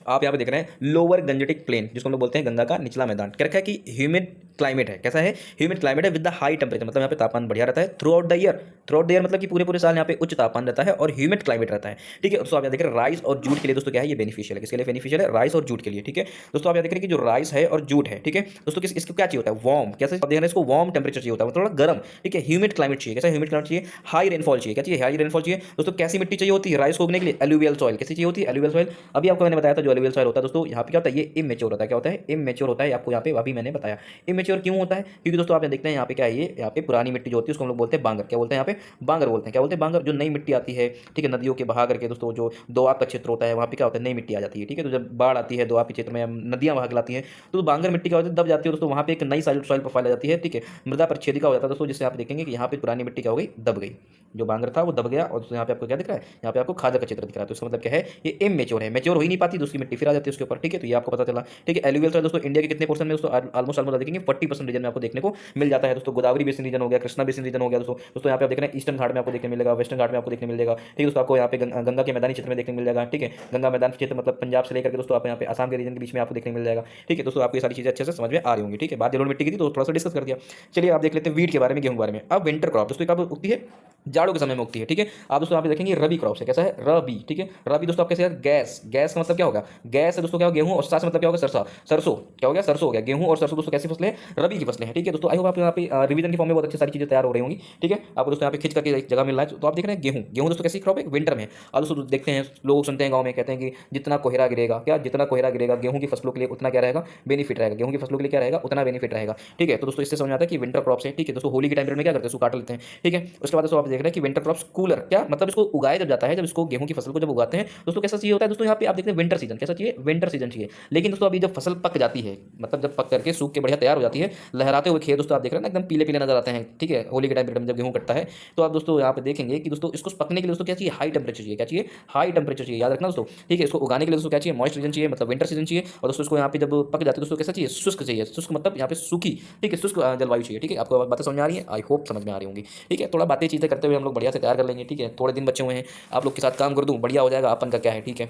आप यहाँ पे देख रहे हैं लोअर गंजेटिक प्लेन, जिसको हम लोग बोलते हैं गंगा का निचला मैदान। क्या रखा है कि ह्यूमिड क्लाइमेट है। कैसा है? ह्यूमिड क्लाइमेट है विद द हाई टेम्परेचर, मतलब यहाँ पे तापमान बढ़िया रहता है through out the year. Through out the year मतलब कि पूरे पूरे साल यहाँ पे उच्च तापमान रहता है और ह्यूमिड क्लाइमेट रहता है। ठीक है दोस्तों, आप यहाँ देख रहे हैं राइस और जूट के लिए दोस्तों क्या है ये बेनिफिशियल है। किसके लिए बेनिफिशियल है? राइस और जूट के लिए। ठीक है दोस्तों, आप यहाँ देख रहे हैं कि जो राइस है और जूट है, ठीक है दोस्तों, इसको क्या चाहिए होता है? वार्म। कैसे? आप देख रहे हैं इसको वार्म टेम्परेचर चाहिए होता है, थोड़ा गर्म। ठीक है, ह्यूमिड क्लाइमेट चाहिए। कैसा ह्यूमिड क्लाइमेट चाहिए? हाई रेनफॉल चाहिए। क्या चाहिए? हाई रेनफॉल चाहिए। दोस्तों कैसी मिट्टी चाहिए होती है राइस को उगने के लिए? Alluvial soil. कैसी चाहिए होती है? Alluvial soil. अभी आपको मैंने बताया था जो एलुवियल सॉइल होता है दोस्तों, यहाँ पे क्या होता है? ये इमेच्योर होता है। क्या होता है? इमेच्योर होता है। आपको यहाँ पे अभी मैंने बताया इमेच्योर क्यों होता है, क्योंकि दोस्तों आप देखते हैं यहाँ पे क्या है, ये यहाँ पे पुरानी मिट्टी जो होती है उसको हम लोग बोलते हैं बांगर। क्या बोलते हैं? यहाँ पे बांगर बोलते हैं। क्या बोलते हैं? बांगर। जो नई मिट्टी आती है, ठीक है, नदियों के बहा करके दोस्तों, जो दोआब का क्षेत्र होता है वहाँ पे क्या होता है? नई मिट्टी आ जाती है। ठीक है, तो जब बाढ़ आती है दोआब के क्षेत्र में, नदियाँ बहा के लाती हैं, तो बांगर मिट्टी क्या होती है? दब जाती है दोस्तों, वहाँ पे एक नई सॉइल प्रोफाइल आ जाती है। ठीक है, मृदा परिच्छेदिका हो जाता है दोस्तों, जिससे आप देखेंगे कि यहाँ पे पुरानी मिट्टी क्या हो गई? दब गई। जो बांगर था वो दब गया, और यहाँ पे आपको क्या दिख रहा है? यहाँ पे आपको खादर का क्षेत्र दिख रहा है। तो इसका मतलब क्या है? ये इमेच्योर है, मेच्योर हो ही नहीं पाती, दूसरी मिट्टी फिर आ जाती है उसके ऊपर। ठीक है, तो ये आपको पता चला। ठीक है, एलुवियल सॉइल दोस्तों इंडिया के कितने पोर्शन में दोस्तों? ऑलमोस्ट ऑलमोस्ट देखेंगे 40% रीजन में आपको देखने को मिल जाता है दोस्तों। गोदावरी बेसिन रीजन हो गया, कृष्णा बेसिन रीजन हो गया दोस्तों। दोस्तों यहाँ पे आप देख रहे हैं ईस्टर्न घाट में आपको देखने मिलेगा, वेस्टर्न घाट में आपको देखने मिल जाएगा। ठीक है दोस्तों, आपको यहाँ पे गंगा के मैदानी क्षेत्र में देखने मिल जाएगा। ठीक है, गंगा मैदान क्षेत्र मतलब पंजाब से लेकर के दोस्तों आप यहाँ पे आसाम के रीजन के बीच में आपको देखने मिल जाएगा। ठीक है दोस्तों, आपको ये सारी चीजें अच्छे से समझ में आ रही होंगी। ठीक है, बात जरूर मिट्टी की थी तो थोड़ा सा डिस्कस कर दिया। चलिए आप देख लेते हैं वीट के बारे में, गेहूं के बारे में। अब विंटर क्रॉप दोस्तों कब उगती है? जाड़ों के समय में उगती है। ठीक है, आप दोस्तों यहाँ पे देखेंगे रबी क्रॉप से। कैसा है? रबी। ठीक है, रबी दोस्तों आप कैसे? गैस। गैस का मतलब क्या होगा? गैस है दोस्तों क्या होगा? गेहूं। और सास मतलब क्या होगा? सरसा। सरसों। क्या हो गया? सरसों हो गया। गेहूं और सरसों दोस्तों कैसी फसलें हैं? रबी की फसलें हैं। ठीक है दोस्तों, आई होप आप यहाँ पे रिवीजन की फॉर्म में बहुत अच्छी सारी चीजें तैयार हो रही होंगी। ठीक है, आपको दोस्तों यहाँ पे खिंच करके एक जगह मिल रहा है, तो आप देख रहे हैं गेहूं। गेहूं दोस्तों कैसी क्रॉप है? विंटर में। अब दोस्तों देखते हैं, लोग सुनते हैं गाँव में, कहते हैं कि जितना कोहरा गिरेगा, क्या जितना कोहरा गिरेगा गेहूं की फसलों के लिए उतना क्या रहेगा? बेनिफिट रहेगा। गेहूं की फसलों के लिए क्या रहेगा? उतना बेनिफिट रहेगा। ठीक है, तो दोस्तों इससे समझ में आता है कि विंटर क्रॉप से। ठीक है दोस्तों, होली के टाइम पीरियड में क्या करते हैं? काट लेते हैं। ठीक है, उसके बाद दोस्तों आप देख रहे हैं कि विंटर क्रॉप्स कूलर। क्या मतलब? इसको उगाया जब जाता है, जब इसको गेहूं की फसल को जब उगाते हैं दोस्तों, कैसा चाहिए होता है दोस्तों? यहाँ पे आप देखते हैं विंटर सीजन। कैसा चाहिए? विंटर सीजन चाहिए। लेकिन दोस्तों अभी जब फसल पक जाती है, मतलब जब पक करके सूख के बढ़िया तैयार हो जाती है, लहराते हुए खेत दोस्तों आप देख रहे हैं ना, एकदम पीले पीले नजर आते हैं। ठीक है, होली के टाइम पीरियड में जब गेहूं कटता है, तो आप दोस्तों यहाँ पे देखेंगे कि दोस्तों इसको पकने के लिए दोस्तों क्या चाहिए? हाई टेम्परेचर चाहिए। क्या चाहिए? हाई टेम्परेचर चाहिए, याद रखना दोस्तों। ठीक है, इसको उगाने के लिए दोस्तों क्या चाहिए? मॉइस्ट रीजन चाहिए, मतलब विंटर सीजन चाहिए। और दोस्तों इसको यहाँ पे जब पक जाती है दोस्तों कैसा चाहिए? शुष्क चाहिए। शुष्क मतलब यहाँ पे सूखी। ठीक है, शुष्क जलवायु चाहिए। ठीक है, आपको बातें समझ में आ रही है? आई होप समझ में आ रही होंगी। ठीक है, थोड़ा बातें चीजें करते हुए हम लोग बढ़िया से तैयार कर लेंगे। ठीक है, थोड़े दिन बच्चे हुए हैं, आप लोग के साथ काम कर दूं, बढ़िया हो जाएगा। अपन का क्या है? ठीक है,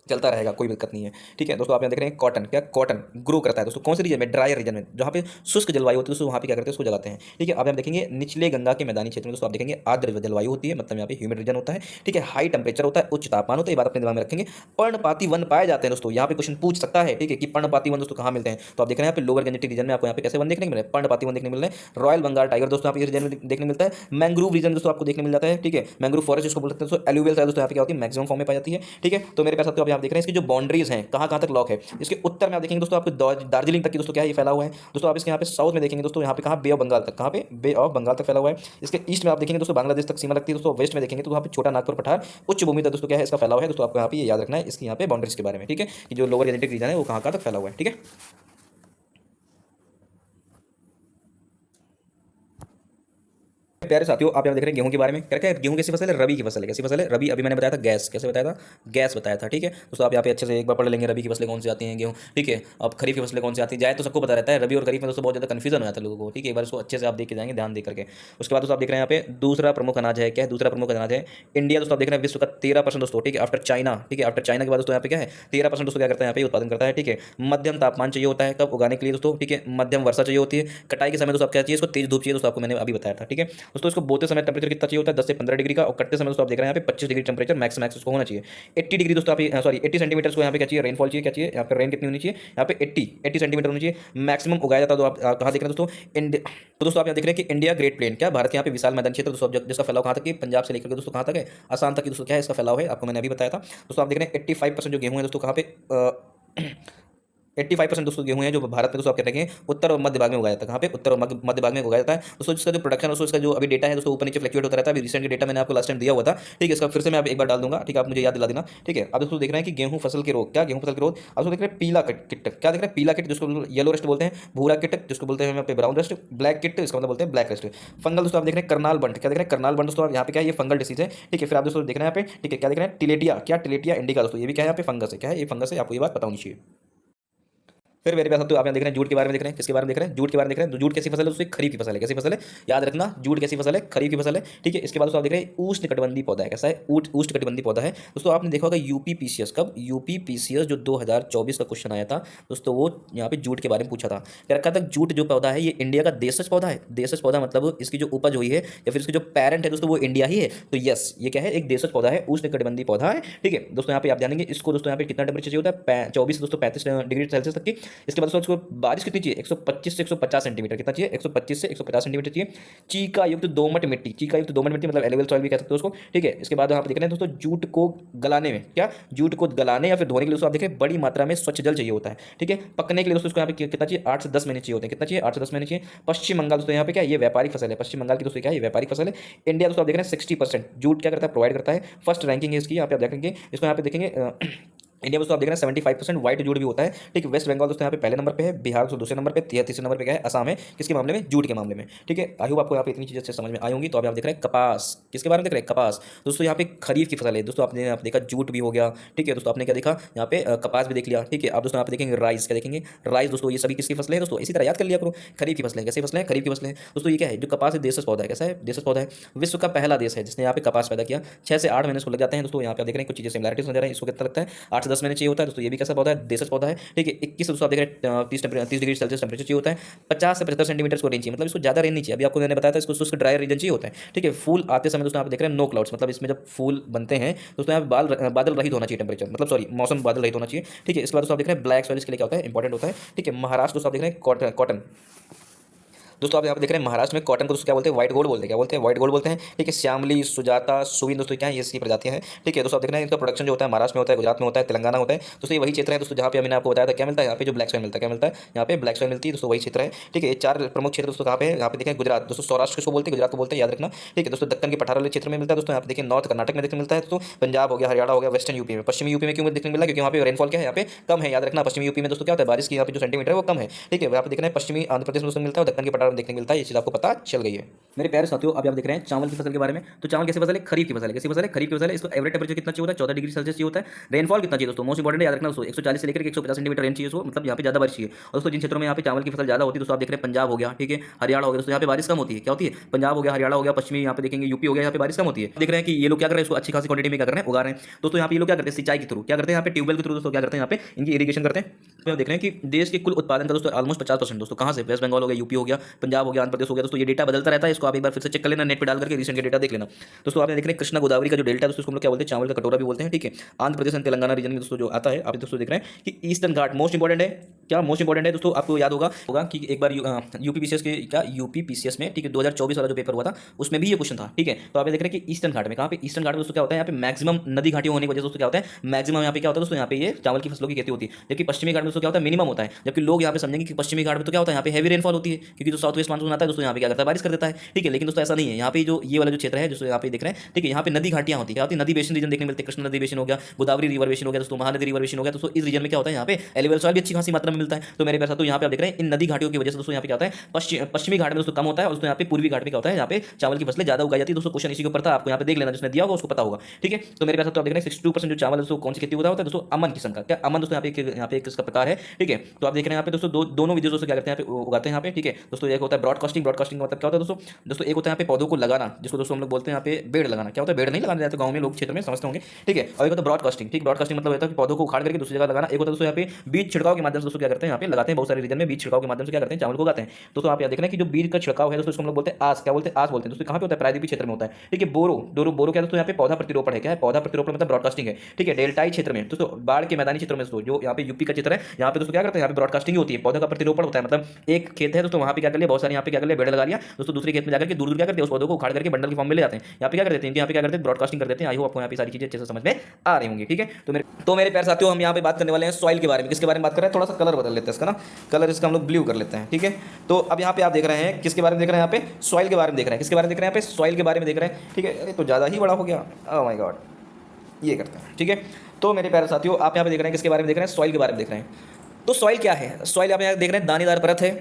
चलता रहेगा, कोई दिक्कत नहीं है। ठीक है दोस्तों, आप यहाँ देख रहे हैं कॉटन। क्या? कॉटन ग्रो करता है दोस्तों कौन से रीजन में? ड्राई रीजन में, जहाँ पे शुष्क जलवायु होती है दोस्तों, वहाँ पे क्या करते हैं? उसको जगाते हैं। ठीक है, अब हम देखेंगे निचले गंगा के मैदानी क्षेत्र में दोस्तों आप देखेंगे आर्द्र जलवायु होती है, मतलब यहाँ पे ह्यूमिड रीजन होता है। ठीक है, हाई टेम्परेचर होता है, उच्च तापमान होता है, ये बात अपने दिमाग में रखेंगे। पर्णपाती वन पाए जाते हैं दोस्तों, यहाँ पे क्वेश्चन पूछ सकता है। ठीक है, कि पर्णपाती वन दोस्तों कहाँ मिलते हैं? तो आप देख रहे हैं यहाँ पे लोअर गंजेटिक रीजन में आपको यहाँ पे कैसे वन देखने को मिल रहे हैं? पर्णपाती वन देखने मिल रहे हैं। रॉयल बंगाल टाइगर दोस्तों यहाँ पे रीजन में देखने मिलता है। मैंग्रोव रीजन दोस्तों आपको देखने मिल जाता है। ठीक है, मैंग्रोव फॉरेस्ट जिसको बोलते हैं दोस्तों, एलुवियल दोस्तों यहाँ पे क्या होती है? मैक्सिमम फॉर्म में पाई जाती है। ठीक है, तो मेरे कह सकते हो आप यहाँ देख रहे हैं इसकी जो बाउंड्रीज हैं कहाँ कहाँ तक लॉक है। इसके उत्तर में आप देखेंगे दोस्तों आपको दार्जिलिंग तक की दोस्तों क्या है? ये फैला हुआ है दोस्तों। आप इसके यहाँ पे साउथ में देखेंगे दोस्तों, यहाँ पे कहाँ? बे ऑफ बंगाल तक। कहाँ पे? बे ऑफ बंगाल तक फैला हुआ है। इसके ईस्ट में आप देखेंगे दोस्तों बांग्लादेश तक सीमा लगती है दोस्तों। वेस्ट में देखेंगे तो वहाँ पे छोटा नागपुर पठार उच्च भूमि तक दोस्तों क्या है? इसका फैला हुआ है दोस्तों। आपको यहाँ पे ये याद रखना है इसकी यहाँ पे बाउंड्रीज के बारे में। ठीक है, कि जो लोअर जेनेटिक रीजन है वो कहाँ कहाँ तक फैला हुआ है। ठीक है, प्यारे साथियों, आप यहाँ देख रहे हैं गेहूं के बारे में। क्या क्या है? गेहूं कैसी फसल है? रबी की फसल है। कैसी फसल है? रबी। अभी मैंने बताया था गैस। कैसे बताया था? गैस बताया था। ठीक है दोस्तों, आप यहाँ पे अच्छे से एक बार पढ़ लेंगे रबी की फसलें कौन सी आती हैं, गेहूं। ठीक है, अब खरीफ की फसलें कौन सी आती है? जाए तो सबको पता रहता है, रबी और खरीफ में दोस्तों बहुत ज़्यादा कंफ्यूजन हो जाता है लोगों को। ठीक है, एक बार इसको अच्छे से आप देख के जाएंगे, ध्यान दे करके। उसके बाद दोस्तों आप देख रहे हैं यहाँ पे दूसरा प्रमुख अनाज है। क्या है दूसरा प्रमुख अनाज है? इंडिया दोस्तों आप देख रहे हैं विश्व का 13% दोस्तों। ठीक है, आफ्टर चाइना। ठीक है, आफ्टर चाइना के बाद दोस्तों यहाँ पे क्या है? 13% दोस्तों क्या करता है? यहाँ पे उत्पादन करता है। ठीक है, मध्यम तापमान चाहिए होता है कब उगाने के लिए दोस्तों? ठीक है, मध्यम वर्षा चाहिए होती है। कटाई के समय दोस्तों आप क्या चाहिए? इसको तेज धूप चाहिए दोस्तों, आपको मैंने अभी बताया था। ठीक है दोस्तों, इसको बोते समय टेम्परेचर कितना चाहिए होता है? 10 से 15 डिग्री का। और कटते समय दोस्तों आप देख रहे हैं यहाँ पे 25 डिग्री टेम्परेचर मैक्स मैक्स उसको होना चाहिए। 80 डिग्री दोस्तों आप सॉरी 80 सेंटीमीटर को यहाँ पे क्या चाहिए? रेनफॉल चाहिए। क्या चाहिए? यहाँ पे रेन कितनी होनी चाहिए? यहाँ पे 80 सेंटीमीटर होनी चाहिए मैक्सिमम उगाया जाता है। तो आप कहाँ देख रहे हैं दोस्तों? तो दोस्तों आप यहाँ देख रहे हैं कि इंडिया ग्रेट प्लेन। क्या भारत के यहाँ पे विशाल मैदान क्षेत्र दोस्तों, जिसका फैलाव कहाँ तक है? पंजाब से लेकर के दोस्तों कहाँ तक है? आसाम तक की दोस्तों क्या है इसका फैलाव है, आपको मैंने अभी बताया था। दोस्तों आप देख रहे हैं 85% जो गेहूं है दोस्तों कहाँ पे? 85% दोस्तों गेहूं है जो भारत में दोस्तों आप कह रहे हैं उत्तर और मध्य भाग में उगाया जाता है। कहाँ पे? उत्तर और मध्य भाग में उगाया जाता है दोस्तों। इसका जो प्रोडक्शन दोस्तों, इसका जो अभी डेटा है दोस्तों ऊपर नीचे फ्लक्चुएट होता रहता है। अभी रिसेंट डेटा मैंने आपको लास्ट टाइम दिया हुआ था। ठीक है, इसका फिर से मैं एक बार डाल दूंगा। ठीक है, आप मुझे याद दिला देना। ठीक है, अब दोस्तों देख रहे हैं कि गेहूं फसल के रोग। क्या? गेहूं फसल के रोग आप दोस्तों देख रहे हैं पीला किट। क्या देख रहे हैं? पीला किट जिसको येलो रेस्ट बोलते हैं, भूरा किट जिसको बोलते हैं यहाँ पे ब्राउन रेस्ट, ब्लैक किट इसका मतलब बोलते हैं ब्लैक रेस्ट। फंगल दोस्तों आप देख रहे हैं करनाल बंट। क्या देख रहे हैं? करनाल बंट दोस्तों यहाँ पे क्या है? ये फंगल डिसीज है। ठीक है, फिर आप दोस्तों देख रहे हैं यहाँ पे। ठीक है, क्या देख रहे हैं? टिलेटिया। क्या? टिलेटिया इंडिका दोस्तों, ये भी क्या है? यहाँ पे फंगस है। क्या है? ये फंगस है, आपको ये बात पता होनी चाहिए। फिर मेरे पास आप यहाँ देख रहे हैं जूट के बारे में देख रहे हैं, किसके बारे में देख रहे हैं, जूट के बारे में देख रहे हैं। तो जूट कैसी फसल है दोस्तों, खरीफ की फसल है। कैसी फसल है, याद रखना, जूट कैसी फसल है, खरीफ की फसल है। ठीक है, इसके बाद दोस्तों आप देख रहे हैं उष्णकटिबंधीय पौधा है। कैसा है, उष्णकटिबंधीय पौधा है। दोस्तों आपने देखा होगा यूपीपीसीएस, कब, यूपीपीसीएस जो 2024 का क्वेश्चन आया था दोस्तों, वो यहाँ पे जूट के बारे में पूछा था। क्या रखा था, जूट जो पौधा है ये इंडिया का देशज पौधा है। देशज पौधा मतलब इसकी जो उपज हुई है या फिर इसकी जो पेरेंट है दोस्तों वो इंडिया ही है। तो यस, ये क्या है, एक देशज पौधा है, उष्णकटिबंधीय पौधा है। ठीक है दोस्तों, यहाँ पे आप जानेंगे इसको दोस्तों, यहाँ पे कितना टेम्परेचर चाहिए होता है, 24 दोस्तों 35 डिग्री सेल्सियस तक की। इसके बाद दोस्तों इसको बारिश कितनी चाहिए, 125 से 150 सेंटीमीटर। कितना चाहिए, 125 से 150 सेंटीमीटर चाहिए। चीका युक्त दोमट मिट्टी, चीका युक्त दोमट मिट्टी मतलब एलुवियल सॉइल भी कह सकते हो उसको। ठीक है, इसके बाद यहाँ पे देख रहे हैं दोस्तों जूट को गलाने में, क्या, जूट को गलाने या फिर धोने के लिए दोस्तों आप देख रहे हैं बड़ी मात्रा में स्वच्छ जल चाहिए होता है। ठीक है, पकने के लिए दोस्तों इसको यहाँ पे कितना चाहिए, 8 से 10 महीने चाहिए होते हैं। कितना चाहिए, 8 से 10 महीने चाहिए। पश्चिम बंगाल दोस्तों यहाँ पे क्या, ये व्यापारिक फसल है। पश्चिम बंगाल की दोस्तों क्या है, ये व्यापारिक फसल है। इंडिया दोस्तों आप देख रहे हैं 60% जूट क्या करता है, प्रोवाइड करता है। फर्स्ट रैंकिंग है इसकी, यहाँ पे आप देखेंगे इसको, यहाँ पे देखेंगे इंडिया में दोस्तों आप देख रहे हैं 75% व्हाइट जूट भी होता है। ठीक है, वेस्ट बंगाल दोस्तों यहाँ पे पहले नंबर पे है, बिहार दोस्तों दूसरे नंबर पे, तीसरे नंबर पे क्या है, असम है। किसके मामले में, जूट के मामले में। ठीक है, आई होप आपको यहाँ पे इतनी चीजें अच्छे समझ में आई होंगी। तो अभी आप देख रहे हैं कपास, किसके बारे में देख रहे हैं, कपास। दोस्तों यहाँ पे खरीफ की फसल है दोस्तों, आपने यहाँ पे देखा जूट भी हो गया। ठीक है दोस्तों, आपने क्या देखा, यहाँ पे कपास भी देख लिया। ठीक है, आप दोस्तों यहाँ पे देखेंगे राइस, क्या देखेंगे, राइस। दोस्तों ये सभी किसकी फसलें हैं दोस्तों, इसी तरह याद कर लिया करो, खरीफ की फसलें। कैसी फसलें हैं, खरीफ की फसलें। दोस्तों ये क्या है, जो कपास है देशज पौधा है। कैसा है, देशज पौधा है। विश्व का पहला देश है जिसने यहाँ पे कपास पैदा किया। 6 से 8 महीने इसको लग जाते हैं दोस्तों। यहाँ पे आप देख रहे हैं कुछ चीजें सिमिलरिटीज नजर आ रही है। इसको कितना लगता है, 8 से 10 महीने चाहिए होता है दोस्तों। ये भी कैसा पौधा है, देशज पौधा है। ठीक है, 21 दोस्तों आप देख रहे हैं 30 डिग्री सेल्सियस टेम्परेचर चाहिए होता है। 50 से 75 सेंटीमीटर को रेंज चाहिए, मतलब इसको ज्यादा रेंज नहीं चाहिए। अभी आपको मैंने बताया था इसको शुष्क ड्राई रीजन चाहिए होता है। ठीक है, फूल आते समय दोस्तों आप देख रहे हैं नो क्लाउड्स, मतलब इसमें जब फूल बनते हैं दोस्तों यहाँ बादल रहित होना चाहिए टेम्परेचर, मतलब सॉरी मौसम बादल रहित होना चाहिए। ठीक है, इसके बाद दोस्तों आप देख रहे हैं ब्लैक सॉइल, इसके लिए क्या होता है, इंपॉर्टेंट होता है। ठीक है, महाराष्ट्र दोस्तों आप देख रहे हैं कॉटन दोस्तों, आप यहाँ पे देख रहे हैं महाराष्ट्र में कॉटन को दोस्तों क्या बोलते हैं, व्हाइट गोल्ड बोलते हैं। क्या बोलते हैं, व्हाइट गोल्ड बोलते हैं। ठीक है, श्यामली, सुजाता, सुविन दोस्तों क्या है, ये इसकी प्रजातियां हैं। ठीक है दोस्तों, आप देख रहे हैं इनका प्रोडक्शन जो होता है महाराष्ट्र में होता है, गुजरात में होता है, तेलंगाना होता है। दोस्तों ये वही क्षेत्र है दोस्तों जहाँ पे मैंने आपको बताया था क्या मिलता है, यहाँ पे जो ब्लैक सॉइल मिलता है। क्या मिलता है, यहाँ पे ब्लैक सॉइल मिलती है दोस्तों, वही क्षेत्र है। ठीक है, ये 4 प्रमुख क्षेत्र दोस्तों कहाँ पे है, यहाँ पे देखें गुजरात दोस्तों, सौराष्ट्र किसको बोलते हैं, गुजरात को बोलते हैं, याद रखना। ठीक है दोस्तों, दक्कन के पठार वाले क्षेत्र में मिलता है दोस्तों। यहाँ पे देखिए नॉर्थ कर्नाटक में देखने मिलता है दोस्तों, पंजाब हो गया, हरियाणा हो गया, वेस्टर्न यूपी में। पश्चिमी यूपी में क्यों देखने मिला, क्योंकि यहाँ पे रेनफॉल क्या है, यहाँ पे कम है। याद रखना, पश्चिमी यूपी में दोस्तों क्या होता है, बारिश की यहाँ पे जो सेंटीमीटर है वो कम है। ठीक है, यहाँ पे देख रहे हैं पश्चिमी आंध्र प्रदेश में दोस्तों मिलता है, दक्कन के पठार में देखने मिलता है। ये चीज आपको पता चल गई है मेरे प्यारे साथियों। अभी आप देख रहे हैं चावल की फसल के बारे में। तो चावल कैसी फसल है, खरीफ की फसल है। कैसी फसल है, खरीफ की फसल है। इसको एवरेज टेम्परेचर कितना चाहिए होता है, 14 डिग्री सेल्सियस चाहिए होता है। रेनफॉल कितना चाहिए दोस्तों, मोस्ट इंपॉर्टेंट याद रखना दोस्तों, 140 से लेकर 150 सेंटीमीटर रेंज चाहिए उसको, मतलब यहाँ पे ज्यादा बारिश चाहिए। और दोस्तों जिन क्षेत्रों में यहाँ पे चावल की फसल ज्यादा होती है दोस्तों आप देख रहे हैं पंजाब हो गया, ठीक है, हरियाणा हो गया दोस्तों, यहाँ पे बारिश कम होती है। क्या होती है, पंजाब हो गया, हरियाणा हो गया, पश्चिमी यहाँ पे देखेंगे यूपी हो गया, यहाँ पे बारिश कम होती है। देख रहे हैं कि ये लोग क्या कर रहे हैं, इसको अच्छी खासी क्वांटिटी में क्या कर रहे हैं, उगा रहे हैं दोस्तों। यहाँ पे ये लोग क्या करते हैं, सिंचाई के थ्रू क्या करते हैं, यहाँ पे ट्यूबवेल के थ्रू दोस्तों क्या करते हैं, यहाँ पे इनकी इरिगेशन करते हैं। तो देख रहे हैं कि देश के कुल उत्पादन का दोस्तों ऑलमोस्ट 50% दोस्तों कहाँ से, वेस्ट बंगाल हो गया, यूपी हो गया, पंजाब हो गया, आंध्र प्रदेश हो गया दोस्तों। ये डेटा बदलता रहता है, इसको आप एक बार फिर से चेक कर लेना, नेट पे डाल करके रिसेंट डेटा देख लेना दोस्तों। आपने देख रहे हैं कृष्णा गोदावरी का जो डेल्टा दोस्तों, उसको हम लोग क्या बोलते हैं, चावल का कटोरा भी बोलते हैं। ठीक है, आंध्र प्रदेश एंड तेलंगाना रीजन में दोस्तों जो आता है, आप दोस्तों देख रहे हैं कि ईस्टर्न घाट मोस्ट इंपॉर्टेंट है। क्या मोस्ट इंपॉर्टेंट है दोस्तों, आपको याद होगा कि एक बार यूपीपीसीएस के क्या यूपीपीसीएस में, ठीक है, 2024 वाला जो पेपर हुआ था उसमें भी ये क्वेश्चन था। ठीक है, तो आप देख रहे हैं कि ईस्टर्न घाट में, कहाँ पे, ईस्टर्न घाट में दोस्तों क्या होता है, यहाँ पे मैक्सिमम नदी घाटी होने की वजह से दोस्तों क्या होता है, मैक्सिमम यहाँ पे क्या होता है दोस्तों, यहाँ पे ये चावल की फसलों की खेती होती है। जबकि पश्चिमी घाट में दोस्तों क्या होता है, मिनिमम होता है। जबकि लोग यहाँ पे समझेंगे कि पश्चिमी घाट में तो क्या होता है, यहाँ पे हैवी रेनफॉल होती है, क्योंकि जो साउथ वेस्ट मानसून आता है दोस्तों यहाँ पे क्या करता है, बारिश कर देता है। ठीक है, लेकिन दोस्तों ऐसा नहीं है। यहाँ पे जो ये वाला जो क्षेत्र है दोस्तों यहाँ पे देख रहे हैं, ठीक है, यहाँ पे नदी घाटियां होती है, नदी बेसिन रीजन देखने मिलते हैं। कृष्णा नदी बेसिन हो गया, गोदावरी रिवर बेसिन हो गया दोस्तों, महानदी रिवर बेसिन हो गया दोस्तों। इस रीजन में क्या होता है, यहाँ पे एलिवेल सॉइल भी अच्छी खासी मात्रा में मिलता है। तो मेरे पास तो यहाँ पे आप देख रहे हैं इन नदी घाटियों की वजह से दोस्तों यहाँ पे क्या होता है, पश्चिमी घाट में दोस्तों कम होता है, और दोस्तों यहाँ पे पूर्वी घाट में क्या होता है, यहाँ पे चावल की फसलें ज्यादा उगाई जाती है दोस्तों। क्वेश्चन इसी के ऊपर था, आपको यहाँ पे देख लेना, जिसने दिया होगा उसको पता होगा। ठीक है, तो मेरे पास तो आप देख रहे हैं 62% जो चावल दोस्तों कौन सी खेती होता है दोस्तों, अमन किस्म का। क्या अमन दोस्तों यहाँ पे किसका प्रकार है। ठीक है, तो आप देख रहे हैं यहाँ पे दोस्तों दोनों विधियों दोस्तों क्या करते हैं, यहाँ पे उगाते हैं यहाँ पे। ठीक है दोस्तों, एक होता है ब्रॉडकास्टिंग, ब्रॉडकास्टिंग का मतलब क्या होता है दोस्तों एक होता है यहाँ पे पौधों को लगाना, जिसको दोस्तों हम लोग बोलते हैं यहाँ पे बेड़ लगाना। क्या होता है, बेड़ नहीं लगाना जाता गाँव में, लोग क्षेत्र में समझते होंगे। ठीक है, और एक होता है ब्रॉडकास्टिंग। ठीक, ब्रॉडकास्टिंग मतलब होता है कि पौधों को उखाड़ करके दूसरी जगह लगाना। एक होता है दोस्तों यहाँ पे बीज छिड़काव के माध्यम से दोस्तों क्या करते हैं, यहाँ पे लगाते हैं, बहुत सारे रीजन में बीज छिड़काव के माध्यम से क्या करते हैं, चावल को उगाते हैं। दोस्तों आप यहाँ देख रहे हैं कि जो बीज का छिड़काव है दोस्तों, इसको हम लोग बोलते हैं आस। क्या बोलते हैं, आस बोलते हैं दोस्तों। कहाँ पे होता है, प्रायद्वीपीय क्षेत्र में होता है। ठीक है, बोरो क्या दोस्तों, यहाँ पे पौधा प्रतिरोपण है। क्या है, पौधा प्रतिरोपण मतलब ब्रॉडकास्टिंग है। ठीक है, डेल्टाई क्षेत्र में दोस्तों, बाढ़ के मैदानी क्षेत्रों में दोस्तों, जो यहाँ पे यूपी का क्षेत्र है, यहाँ पे दोस्तों क्या करते हैं, यहाँ पे ब्रॉडकास्टिंग होती है, पौधा का प्रतिरोपण होता है। मतलब एक खेत है दोस्तों, वहाँ पे क्या कर लिया, बहुत सारे यहाँ पे क्या कर लिया, बेड़ लगा लिया दोस्तों। दूसरे खेत में जाकर के दूर दूर क्या करते हैं, उस पौधों को उखाड़ करके बंडल की फॉर्म में ले जाते हैं। यहाँ पे क्या करते हैं, यहाँ पे क्या करते हैं, ब्रॉडकास्टिंग कर देते हैं। आई होप आपको यहाँ पे सारी चीजें अच्छे से समझ में आ रही होंगी। ठीक है, तो मेरे प्यारे साथियों, हम यहाँ पे बात करने वाले हैं सॉइल के बारे में। किसके बारे में बात कर रहे हैं, थोड़ा सा कलर बदल लेते हैं इसका ना, कलर इसका हम लोग ब्लू कर लेते हैं। ठीक है, तो अब यहाँ पे आप देख रहे हैं किसके बारे में देख रहे हैं, यहाँ पे सॉइल के बारे में देख रहे हैं। किसके बारे में देख रहे हैं, यहाँ पे सॉइल के बारे में देख रहे हैं। ठीक है, अरे तो ज़्यादा ही बड़ा हो गया, ओह माय गॉड, ये करते हैं। ठीक है, तो मेरे प्यारे साथियों, आप यहाँ पे देख रहे हैं किसके बारे में देख रहे हैं, सॉइल के बारे में देख रहे हैं। तो सॉइल क्या है, सॉइल आप यहाँ देख रहे हैं दानेदार परत है,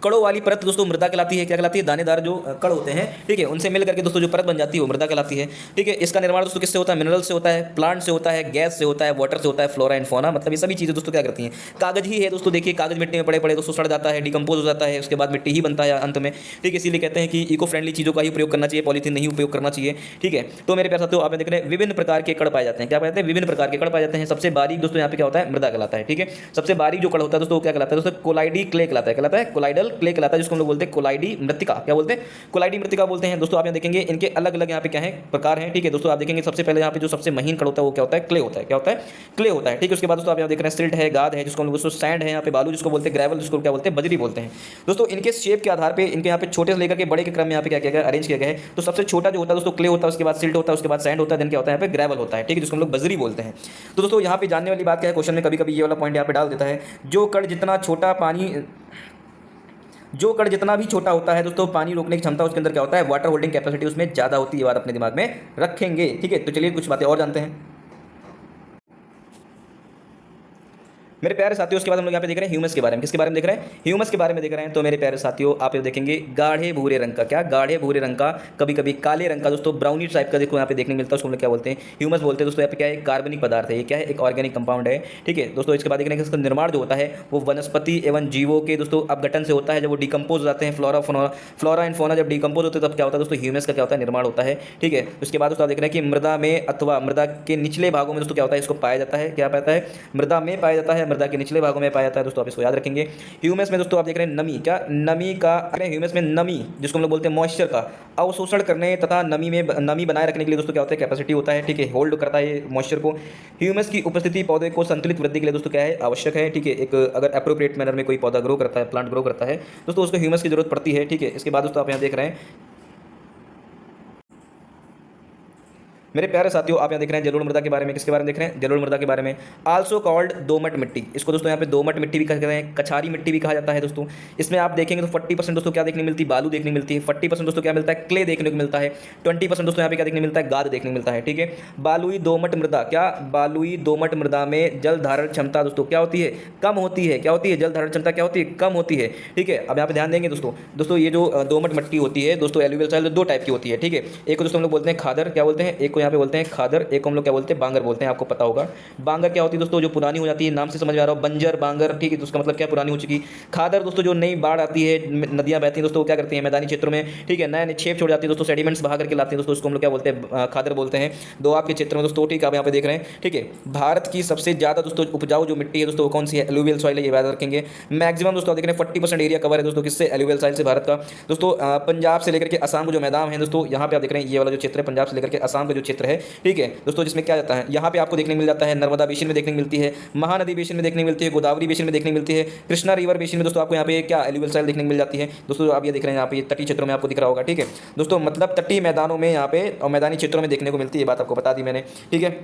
कड़ों वाली परत दोस्तों मृदा कहलाती है। क्या कहलाती है? दानेदार जो कण होते हैं, ठीक है, उनसे मिल करके दोस्तों जो परत बन जाती है वो मृदा कहलाती है। ठीक है, इसका निर्माण दोस्तों किससे होता है? मिनरल से होता है, प्लांट से होता है, गैस से होता है, वाटर से होता है, फ्लोरा एंड फौना, मतलब ये सभी चीज़ें दोस्तों क्या करती हैं? कागज ही है दोस्तों। देखिए कागज मिट्टी में पड़े पड़े दोस्तों सड़ जाता है, डिकम्पोज हो जाता है, उसके बाद मिट्टी ही बनता है अंत में। ठीक है, इसीलिए कहते हैं कि इको फ्रेंडली चीज़ों का ही उपयोग करना चाहिए, पॉलीथीन नहीं उपयोग करना चाहिए। ठीक है, तो मेरे प्यारे साथियों आप देख रहे हैं विभिन्न प्रकार के कण पाए जाते हैं। क्या पाए जाते हैं? विभिन्न प्रकार के कण पाए जाते हैं। सबसे बारीक दोस्तों यहाँ पे क्या होता है? मृदा कहलाता है। ठीक है, सबसे बारीक जो कण होता है दोस्तों क्या कहलाता है? दोस्तों कोलाइडी क्ले कहलाता है। कहलाता है कोलाइडल क्ले कहलाता है, जिसको हम लोग बोलते हैं कोलाइडी मृतिका। क्या बोलते हैं? कोलाइडी मृतिका बोलते हैं दोस्तों। आप यहाँ देखेंगे इनके अलग अलग यहाँ पे क्या है प्रकार हैं। ठीक है दोस्तों, आप देखेंगे सबसे पहले यहाँ पे जो सबसे महीन कण होता है वो क्या होता है? क्ले होता है। क्या होता है? क्ले होता है। ठीक है, उसके बाद दोस्तों आप यहाँ देख रहे हैं सिल्ट है, गाद है, जिसको हम लोग सैंड है, यहाँ पे बालू जिसको बोलते हैं, ग्रेवल जिसको क्या बोलते हैं? बजरी बोलते हैं। दोस्तों इनके शेप के आधार पे इनके यहाँ पे छोटे से लेकर के बड़े के क्रम में यहाँ पे क्या किया गया? अरेंज किया गया है। तो सबसे छोटा जो होता है दोस्तों क्ले होता है, उसके बाद सिल्ट होता है, उसके बाद सैंड होता है, देन क्या होता है? यहाँ पे ग्रेवल होता है। ठीक है, जिसको हम लोग बजरी बोलते हैं। तो दोस्तों यहाँ पे जानने वाली बात क्या है, क्वेश्चन में कभी कभी ये वाला पॉइंट यहाँ पे डाल देता है, जो कण जितना छोटा पानी, जो कण जितना भी छोटा होता है दोस्तों, पानी रोकने की क्षमता उसके अंदर क्या होता है? वाटर होल्डिंग कैपेसिटी उसमें ज़्यादा होती है। ये बात अपने दिमाग में रखेंगे। ठीक है, तो चलिए कुछ बातें और जानते हैं मेरे प्यारे साथियों। उसके बाद हम लोग यहाँ पे देख रहे हैं ह्यूमस के बारे में। किसके बारे में देख रहे हैं? ह्यूमस के बारे में देख रहे हैं। तो मेरे प्यारे साथियों आप ये देखेंगे गाढ़े भूरे रंग का, क्या गाढ़े भूरे रंग का, कभी कभी काले रंग का दोस्तों, ब्राउनी टाइप का देखो यहाँ पे देखने मिलता है, उसको हम लोग क्या बोलते हैं? ह्यूमस बोलते हैं दोस्तों। यहाँ पे क्या है? कार्बनिक पदार्थ है। ये क्या है? एक ऑर्गेनिक कंपाउंड है। ठीक है दोस्तों, इसके बाद देख रहे हैं इसका निर्माण जो होता है वो वनस्पति एवं जीवों के दोस्तों अपघटन से होता है। जब वो डिकम्पोज हो जाते हैं, फ्लोरा एंड फौना जब डिकम्पोज होते हैं तब क्या होता है दोस्तों? ह्यूमस का क्या होता है? निर्माण होता है। ठीक है, उसके बाद दोस्तों आप देख रहे हैं कि मृदा में अथवा मृदा के निचले भागों में दोस्तों क्या होता है? इसको पाया जाता है। क्या पाता है? मृदा में पाया जाता है, मृदा के निचले भागों में पाया जाता है दोस्तों। आप इसको याद रखेंगे। ह्यूमस में दोस्तों आप देख रहे हैं नमी, क्या नमी का, ह्यूमस में नमी जिसको हम लोग बोलते हैं मॉइस्चर का अवशोषण करने तथा नमी बनाए रखने के लिए दोस्तों क्या होता है? कैपेसिटी होता है। ठीक है, होल्ड करता है मॉइस्चर को। ह्यूमस की उपस्थिति पौधे को संतुलित वृद्धि के लिए दोस्तों क्या है? आवश्यक है। ठीक है, एक अगर एप्रोप्रिएट मैनर में कोई पौधा ग्रो करता है, प्लांट ग्रो करता है दोस्तों, उसको ह्यूमस की जरूरत पड़ती है। ठीक है, इसके बाद दोस्तों आप यहाँ देख रहे हैं मेरे प्यारे साथियों आप यहाँ देख रहे हैं जलोढ़ मृदा के बारे में। किसके बारे में देख रहे हैं? जलोढ़ मृदा के बारे में। आल्सो कॉल्ड दोमट मिट्टी, इसको दोस्तों यहाँ पे दोमट मिट्टी भी कहते हैं, कछारी मिट्टी भी कहा जाता है दोस्तों। इसमें आप देखेंगे तो 40% दोस्तों क्या देखने मिलती है? बालू देखने मिलती है। 40% दोस्तों क्या मिलता है? क्ले देखने को मिलता है। 20% दोस्तों यहाँ पे क्या देखने मिलता है? गाद देखने को मिलता है। ठीक है, बालुई दोमट मृदा, क्या बालुई दोमट मृदा में जल धारण क्षमता दोस्तों क्या होती है? कम होती है। क्या होती है? जल धारण क्षमता क्या होती है? कम होती है। ठीक है, अब यहाँ पे ध्यान देंगे दोस्तों ये जो दोमट मिट्टी होती है दोस्तों, एलुवियल सॉइल दो टाइप की होती है। ठीक है, एक को दोस्तों हम लोग बोलते हैं खादर, क्या बोलते हैं? एक को यहाँ पे बोलते हैं खादर, एक हम लोग क्या बोलते हैं? बांगर बोलते हैं। आपको पता होगा बांगर क्या होती है दोस्तों? जो पुरानी हो जाती है, नाम से समझ में आ रहा हो, बंजर बांगर। ठीक है, तो उसका मतलब क्या? पुरानी हो चुकी। खादर दोस्तों जो नई बाढ़ आती है, नदियां बहती हैं दोस्तों, वो क्या करती हैं? मैदानी क्षेत्रों में, ठीक है, नया निक्षेप छोड़ जाती है दोस्तों, सेडिमेंट्स बहा करके लाती हैं दोस्तों, उसको हम लोग क्या बोलते हैं? खादर बोलते हैं। दोआब के क्षेत्र में दोस्तों, ठीक है, आप यहाँ पे देख रहे हैं। ठीक है, भारत की सबसे ज्यादा दोस्तों उपजाऊ जो मिट्टी है दोस्तों वो कौन सी है? एलुवियल सॉइल है, ये याद रखेंगे। मैक्सिमम दोस्तों देख रहे हैं 40% एरिया कवर है दोस्तों, किससे? एलुवियल सॉइल से भारत का दोस्तों। पंजाब से लेकर के असम को जो मैदान है दोस्तों, यहाँ पे आप देख रहे हैं ये वाला जो क्षेत्र है पंजाब से लेकर के असम का जो क्षेत्र है, ठीक है दोस्तों, जिसमें क्या जाता है? यहाँ पे आपको देखने मिल जाता है नर्मदा बेसिन में देखने को मिलती है, महानदी बेसिन में देखने को मिलती है, गोदावरी बेसिन में देखने को मिलती है, कृष्णा रिवर बेसिन में दोस्तों आपको यहाँ पे क्या? एलुवियल सॉइल देखने को मिल जाती है दोस्तों। आप ये देख रहे हैं यहाँ पे तटीय क्षेत्रों में आपको दिख रहा होगा। ठीक है दोस्तों, मतलब तटीय मैदानों में यहाँ पे और मैदानी क्षेत्रों में देखने को मिलती है, बात आपको बता दी मैंने। ठीक है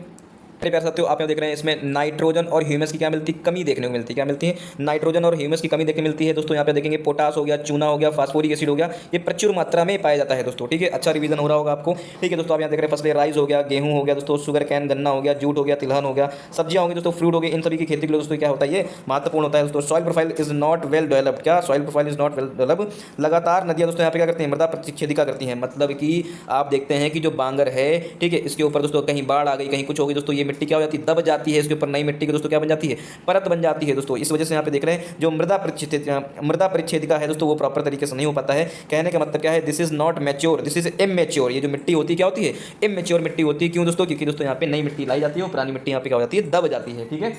मेरे प्यारे साथियों आप यहाँ देख रहे हैं इसमें नाइट्रोजन और ह्यूमस की क्या मिलती है? कमी देखने को मिलती है। क्या मिलती है? नाइट्रोजन और ह्यूमस की कमी देखने मिलती है दोस्तों। यहाँ पे देखेंगे पोटास हो गया, चूना हो गया, फास्फोरिक एसिड हो गया, ये प्रचुर मात्रा में पाया जाता है दोस्तों। ठीक है, अच्छा रिवीजन हो रहा होगा आपको। ठीक है दोस्तों, आप यहाँ देख रहे हैं फसलें, राइस हो गया, गेहूं हो गया दोस्तों, शुगर कैन गन्ना हो गया, जूट हो गया, तिलहन हो गया, सब्जियां होंगी दोस्तों, फ्रूट हो गए, इन सभी की खेती के लिए दोस्तों क्या होता है? ये महत्वपूर्ण होता है दोस्तों। Soil profile is not well developed, क्या? Soil profile is not well developed. लगातार नदियां दोस्तों यहाँ पे क्या करती हैं? मृदा प्रतिच्छेदिका करती हैं, मतलब कि आप देखते हैं कि जो बांगर है, ठीक है, इसके ऊपर दोस्तों कहीं बाढ़ आ गई, कहीं कुछ हो गई दोस्तों, ये मिट्टी क्या हो जाती है? दब जाती है, इसके ऊपर नई मिट्टी की दोस्तों क्या बन जाती है? परत बन जाती है दोस्तों। इस वजह से यहाँ पे देख रहे हैं जो मृदा परिच्छेदिका है दोस्तों वो प्रॉपर तरीके से नहीं हो पाता है। कहने का मतलब क्या है? This is not mature, this is immature. ये जो मिट्टी होती है क्या होती है? इमेच्योर मिट्टी होती है। क्यों दोस्तों? क्योंकि दोस्तों यहाँ पे नई मिट्टी लाई जाती है और पुरानी मिट्टी यहाँ पे क्या हो जाती है? दब जाती है। ठीक है,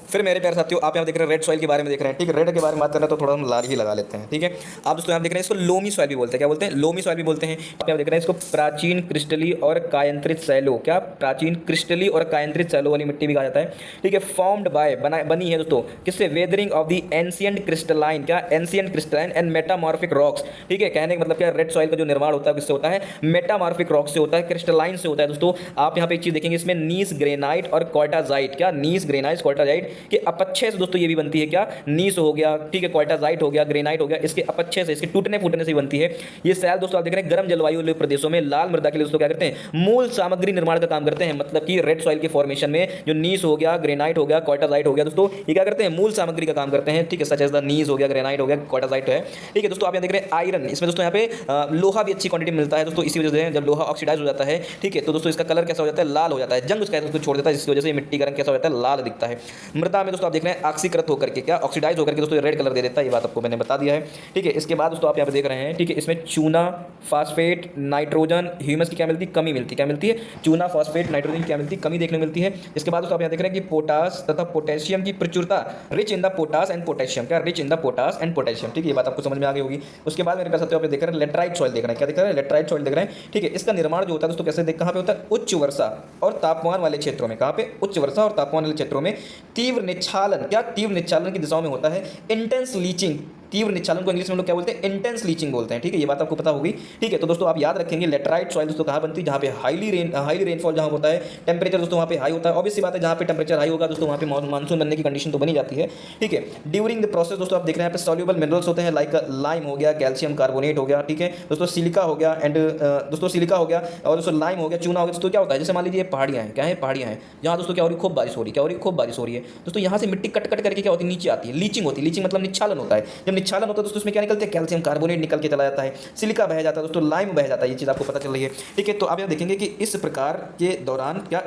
फिर मेरे प्यारे साथियों आप यहाँ देख रहे हैं रेड सॉइल के बारे में देख रहे हैं। ठीक है, रेड के बारे में बात करना तो थोड़ा हम लाल ही लगा लेते हैं। ठीक है, आप दोस्तों यहाँ देख रहे हैं इसको लोमी सॉइल भी बोलते हैं। क्या बोलते हैं? लोमी सॉइल भी बोलते हैं। आप यहाँ देख रहे हैं इसको प्राचीन क्रिस्टली और कायंत्रित सैलो, क्या? प्राचीन क्रिस्टली और कायंत्रित सैलो वाली मिट्टी भी कहा जाता है। ठीक है, फॉर्म्ड बाय बनी है दोस्तों किससे? Weathering of the ancient crystalline, क्या? Ancient crystalline and metamorphic rocks. ठीक है, कहने का मतलब क्या? रेड सॉइल का जो निर्माण होता है किससे होता है? मेटामॉर्फिक रॉक से होता है, क्रिस्टलाइन से होता है दोस्तों। आप यहाँ पे एक चीज देखेंगे इसमें नीस ग्रेनाइट और क्वार्टाजाइट, क्या? नीस ग्रेनाइट क्वार्टाजाइट कि अपक्षय से दोस्तों ये भी बनती है क्या, नीस हो गया, ठीक है, क्वार्टाजाइट हो गया, ग्रेनाइट हो गया, इसके अपक्षय से, इसके टूटने फूटने से बनती है। ये सैल दोस्तों आप देख रहे हैं गर्म जलवायु वाले प्रदेशों में लाल मृदा के लिए दोस्तों क्या करते हैं, मूल सामग्री निर्माण का काम करते हैं। मतलब कि रेड सॉइल के फॉर्मेशन में जो नीस हो गया, ग्रेनाइट हो गया, क्वार्टाजाइट हो गया दोस्तों, ये क्या करते हैं, मूल सामग्री का काम करते हैं, ठीक है, सच एज द नीस हो गया, ग्रेनाइट हो गया, क्वार्टाजाइट है, ठीक है दोस्तों। आप यहाँ देख रहे हैं आयरन, इसमें दोस्तों यहाँ पे लोहा भी अच्छी क्वांटिटी मिलता है दोस्तों, इसी वजह से जब लोहा ऑक्सीडाइज हो जाता है, ठीक है, तो दोस्तों इसका कलर कैसा हो जाता है, लाल हो जाता है, जंग उसका छोड़ देता है, जिसकी वजह से मिट्टी का रंग कैसा हो जाता है, लाल दिखता है। मृदा में दोस्तों आप देख रहे हैं ऑक्सीकृत होकर के क्या, ऑक्सीडाइज होकर के दोस्तों रेड कलर दे देता है, ये बात आपको मैंने बता दिया है, ठीक है। इसके बाद दोस्तों आप यहाँ पे देख रहे हैं, ठीक है, इसमें चूना, फास्फेट, नाइट्रोजन, ह्यूमस की क्या मिलती है, कमी मिलती है, क्या मिलती है, चूना, फास्फेट, नाइट्रोजन क्या मिलती है, कमी देखने को मिलती है। इसके बाद दोस्तों आप यहाँ देख रहे हैं कि पोटास तथा पोटेशियम की प्रचुरता, rich in the potash and potassium, क्या rich in the potash and potassium, ठीक है, ये बात आपको समझ में आ गई होगी। उसके बाद मेरे पास आप देख रहे हैं लेटराइट सॉइल देख रहे हैं, क्या देख रहे हैं, लेटराइट सॉइल देख रहे हैं, ठीक है। इसका निर्माण जो होता है दोस्तों कैसे देख, कहाँ पे होता है, उच्च वर्षा और तापमान वाले क्षेत्रों में, कहाँ पे, उच्च वर्षा और तापमान वाले क्षेत्रों में तीव्र निच्छालन, क्या तीव्र निच्छालन की दिशाओं में होता है, इंटेंस लीचिंग, तीव्र निच्छालन को इंग्लिश में लोग क्या बोलते हैं, इंटेंस लीचिंग बोलते हैं, ठीक है, ये बात आपको पता होगी, ठीक है। तो दोस्तों आप याद रखेंगे लेटराइट सॉइल दोस्तों कहाँ बनती है, जहाँ पे हाईली रेनफॉल जहाँ होता है, टेम्परेचर दोस्तों वहाँ पे हाई होता है, ऑब्वियस सी बात है, जहाँ पे टेम्परेचर हाई होगा दोस्तों वहाँ पे मानसून बनने की कंडीशन तो बनी जाती है, ठीक है। ड्यूरिंग द प्रोसेस दोस्तों आप देख रहे हैं यहाँ पे सॉल्युबल मिनरल्स होते हैं, लाइक लाइम हो गया, कैल्शियम कार्बोनेट हो गया, ठीक है दोस्तों, सिलिका हो गया, एंड दोस्तों सिलिका हो गया, और दोस्तों लाइम हो गया, चूना हो गया। दोस्तों क्या होता है, जैसे मान लीजिए पहाड़ियाँ हैं, क्या है, पहाड़ियाँ हैं, जहाँ दोस्तों क्या हो रही है, खूब बारिश हो रही है, क्या हो रही है, खूब बारिश हो रही है दोस्तों, यहाँ से मिट्टी कट कट करके क्या होती है, नीचे आती है, लीचिंग होती है, लीचिंग मतलब निच्छालन होता है। जब निच्छालन होता है दोस्तों उसमें क्या निकलते हैं, कैल्शियम कार्बोनेट निकल के चला जाता है, सिलिका बह जाता है दोस्तों, लाइम बह जाता है, ये चीज़ आपको पता चल रही है, ठीक है। तो आप यहाँ देखेंगे कि इस प्रकार के दौरान क्या,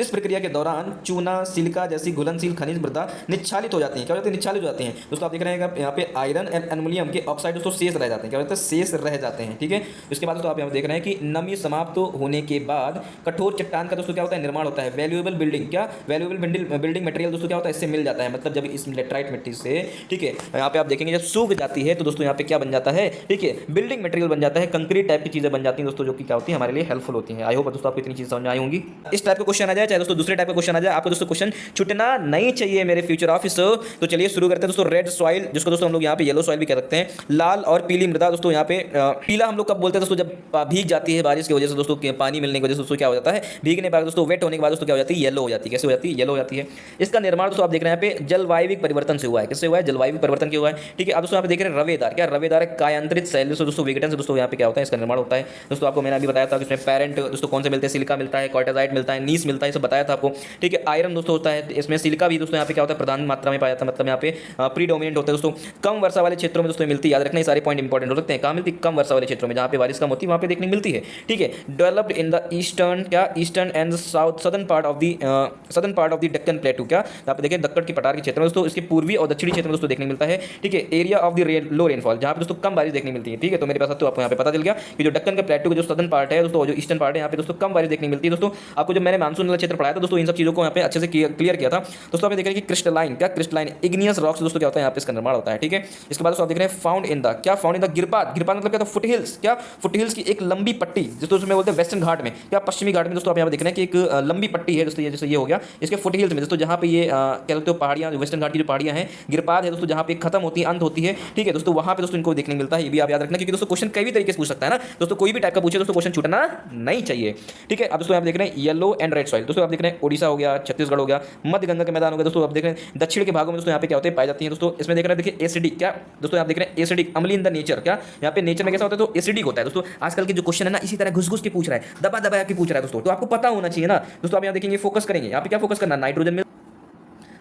इस प्रक्रिया के दौरान चूना, सिलिका जैसी घुलनशील खनिज मृदा निच्छालित हो जाती हैं, क्या हो जाती है, निच्छालित हो जाती हैं दोस्तों। आप देख रहे हैं यहाँ पे आयरन एंड एल्युमिनियम के ऑक्साइड दोस्तों शेष रह जाते हैं, क्या होता है, शेष रह जाते हैं, ठीक है। इसके बाद दोस्तों आप यहाँ देख रहे हैं कि नमी समाप्त होने के बाद कठोर चट्टान का दोस्तों क्या होता है, निर्माण होता है, वैल्यूएबल बिल्डिंग, क्या वैल्यूएबल बिल्डिंग मटेरियल दोस्तों क्या होता है, इससे मिल जाता है। मतलब जब इस लेटराइट मिट्टी से, ठीक है, यहाँ पे आप देखेंगे जब सूख जाती है तो दोस्तों यहाँ पे क्या बन जाता है, ठीक है, बिल्डिंग मटेरियल बन जाता है, कंक्रीट टाइप की चीजें बन जाती हैं दोस्तों, जो कि क्या होती है, हमारे लिए हेल्पफुल होती हैं। आई होप दोस्तों आपको इतनी चीज समझ में आई होंगी। इस टाइप का क्वेश्चन आ जाए, चाहे दोस्तों दूसरे टाइप का क्वेश्चन आ जाए, आपको दोस्तों क्वेश्चन छूटना नहीं चाहिए मेरे फ्यूचर ऑफिसर। तो चलिए शुरू करते हैं दोस्तों। रेड सॉइल, जिसको दोस्तों हम लोग यहाँ पे येलो सॉइल भी कह सकते हैं, लाल और पीली मृदा दोस्तों, यहाँ पे पीला हम लोग कब बोलते हैं दोस्तों, जब भीग जाती है बारिश की वजह से दोस्तों, पानी मिलने की वजह से दोस्तों क्या हो जाता है, भीगने के बाद दोस्तों वेट होने के बाद दोस्तों क्या हो जाती है, येलो हो जाती है। कैसे हो जाती है, येलो हो जाती है। इसका निर्माण दोस्तों आप देख रहे हैं यहाँ पे जलवायविक परिवर्तन से हुआ है। किससे हुआ है, जलवायु परिवर्तन क्या हुआ है, ठीक है। अब दोस्तों यहाँ पे देख रहे हैं रवेदार, क्या रवेदार कायांतरित शैल से दोस्तों विघटन से दोस्तों यहाँ पे क्या होता है, इसका निर्माण होता है दोस्तों। आपको मैंने अभी बताया था कि इसमें पेरेंट दोस्तों कौन से मिलते हैं, सिलिका मिलता है, क्वार्टाजाइट मिलता है, नीस मिलता है, सब बताया था आपको, ठीक है। आयरन दोस्तों होता है इसमें, सिलिका भी दोस्तों यहाँ पे क्या होता है, प्रधान मात्रा में पाया जाता है, मतलब यहाँ पे प्रीडोमिनेंट होता है दोस्तों। कम वर्षा वाले क्षेत्रों में दोस्तों मिलती है, याद रखना ये सारे पॉइंट इंपॉर्टेंट हो सकते हैं। कहाँ मिलती है, कम वर्षा वाले क्षेत्रों में, जहाँ पे बारिश कम होती है वहाँ पे देखने को मिलती है, ठीक है। डेवलप्ड इन द ईस्टर्न, क्या eastern and south southern part of the Deccan प्लेटू, क्या यहाँ पे देखिए दक्कन की पठार के क्षेत्र में दोस्तों, इसके पूर्वी और दक्षिणी क्षेत्र में दोस्तों देखने को मिलता है, ठीक है। Area of the low rainfall, जहाँ पे दोस्तों कम बारिश देखने मिलती है, ठीक है। तो मेरे पास तो आपको यहाँ पे पता चल गया कि जो डक्कन का प्लेटू का जो सदर्न पार्ट है दोस्तों, जो ईस्टर्न पार्ट है, यहाँ पे दोस्तों कम बारिश देखने मिलती है दोस्तों। आपको जब मैंने मानसून वाला क्षेत्र पढ़ाया था दोस्तों, इन सब चीज़ों को यहाँ पे अच्छे से क्लियर किया था दोस्तों। आप देख रहे हैं कि क्रिस्टलाइन, क्या क्रिस्टलाइन इग्नियस रॉक्स दोस्तों क्या होता है, यहाँ पे इसका निर्माण होता है, ठीक है। इसके बाद दोस्तों आप देख रहे हैं फाउंड इन द, क्या फाउंड इन द गिरपाद, गिरपाद मतलब क्या था, फुट हिल्स, क्या फुट हिल्स की एक लंबी पट्टी, जिसको उसमें बोलते हैं वेस्टर्न घाट में, क्या पश्चिमी घाट में दोस्तों आप यहाँ देख रहे हैं कि एक लंबी पट्टी है दोस्तों, ये जैसे ये हो गया, इसके फुट हिल्स में दोस्तों, जहाँ पे ये क्या बोलते हो पहाड़ियाँ, वेस्टर्न घाट की जो पहाड़ियाँ हैं, गिरपाद है दोस्तों, जहाँ पे खत्म होती है, अंत होती है, ठीक है दोस्तों, वहाँ पे दोस्तों इनको देखने को मिलता है। ये भी आप याद रखना, क्योंकि दोस्तों क्वेश्चन कई भी तरीके से पूछ सकता है ना दोस्तों, कोई भी टाइप का पूछे दोस्तों, क्वेश्चन छूटना नहीं चाहिए, ठीक है। अब दोस्तों आप देख रहे हैं येलो एंड रेड सॉइल, दोस्तों आप देख रहे हैं ओडिशा हो गया, छत्तीसगढ़ हो गया, मध्य गंगा के मैदान हो गया दोस्तों। आप देख रहे हैं दक्षिण के भागों में दोस्तों यहाँ पे क्या होते हैं, पाई जाती हैं दोस्तों। इसमें देख रहे हैं देखिए एसिडिक, क्या दोस्तों आप देख रहे हैं एसिडिक, अम्लीय इन द नेचर, क्या यहाँ पे नेचर में कैसा होता है, तो एसिडिक होता है दोस्तों। आजकल के जो क्वेश्चन है ना, इसी तरह घुस घुस के पूछ रहा है, दबा दबा के पूछ रहा है दोस्तों, तो आपको पता होना चाहिए ना दोस्तों। आप यहाँ देखेंगे फोकस करेंगे, यहाँ पे क्या फोकस करना, नाइट्रोजन में।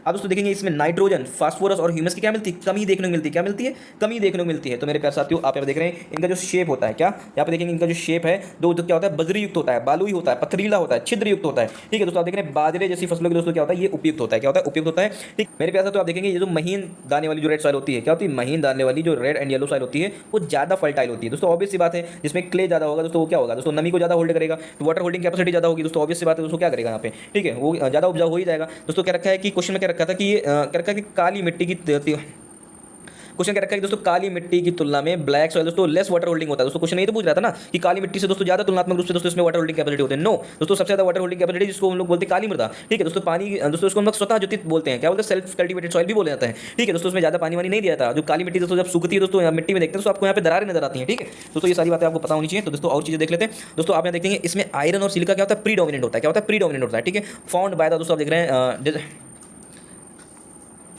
अब दोस्तों देखेंगे इसमें नाइट्रोजन, फास्फोरस और ह्यूमस की क्या मिलती है, कमी देखने को मिलती है, क्या मिलती है, कमी देखने को मिलती है। तो मेरे प्यारे साथियों आप यहाँ देख रहे हैं इनका जो शेप होता है, क्या यहाँ पे देखेंगे इनका जो शेप है दो, क्या होता है, बजरी युक्त होता है, बालुई होता है, पथरीला होता है, छिद्र युक्त होता है, ठीक है दोस्तों। आप देख रहे हैं बाजरे जैसी फसलों के दोस्तों क्या होता है, ये उपयुक्त होता है, क्या होता है, उपयुक्त होता है, ठीक। मेरे प्यारे साथियों आप देखेंगे ये जो महीन दाने वाली जो रेड सॉइल होती है, क्या होती है, महीन दाने वाली जो रेड एंड येलो सॉइल होती है, वो ज़्यादा फर्टाइल होती है दोस्तों। ऑब्वियस सी बात है, जिसमें क्ले ज़्यादा होगा दोस्तों, वो क्या होगा दोस्तों, नमी को ज़्यादा होल्ड करेगा, तो वाटर होल्डिंग कैपेसिटी ज़्यादा होगी दोस्तों। ऑब्वियस सी बात है दोस्तों, क्या करेगा यहाँ पे, ठीक है, वो ज़्यादा उपजाऊ हो ही जाएगा दोस्तों। क्या रखा है कि क्वेश्चन में क्या रखा था कि रखा कि काली मिट्टी की, क्वेश्चन क्या रखा है दोस्तों, काली मिट्टी की तुलना में ब्लैक सॉइल दोस्तों लेस वाटर होल्डिंग होता है दोस्तों। क्वेश्चन ये तो पूछ रहा था ना कि काली मिट्टी से दोस्तों ज्यादा तुलनात्मक रूप से दोस्तों इसमें वाटर होल्डिंग कैपेसिटी होती है। नो दोस्तों, सबसे ज्यादा वाटर होल्डिंग कैपेसिटी जिसको हम लोग बोलते हैं काली मृदा, ठीक है दोस्तों। पानी दोस्तों इसको हम लोग स्वतः ज्योतित बोलते हैं, क्या बोलते हैं, सेल्फ कल्टिवेटेड सॉइल भी बोला जाता है, ठीक है दोस्तों। उसमें ज्यादा पानी वानी नहीं दिया था। जो काली मिट्टी दोस्तों जब सूखती है दोस्तों, मिट्टी में देखते हैं तो आपको यहाँ पे दरारें नजर आती हैं, ठीक है दोस्तों। ये सारी बातें आपको पता होनी चाहिए। तो दोस्तों और चीजें देख लेते हैं दोस्तों। आप यहाँ देखेंगे इसमें आयरन और सिलिका क्या होता है, प्रीडोमिनेंट होता है, क्या होता है, प्रीडोमिनेंट होता है, ठीक है। फाउंड बाय द, दोस्तों आप देख रहे हैं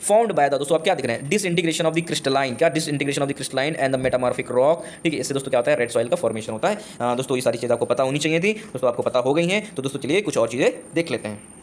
फाउंड बाय द, दोस्तों आप क्या देख रहे हैं, डिसइंटीग्रेशन ऑफ द क्रिस्टलाइन, क्या disintegration of the crystalline and the metamorphic rock, ठीक है। इससे दोस्तों क्या होता है, रेड सॉइल का फॉर्मेशन होता है। दोस्तों ये सारी चीज़ें आपको पता होनी चाहिए थी, दोस्तों आपको पता हो गई हैं। तो दोस्तों चलिए कुछ और चीज़ें देख लेते हैं।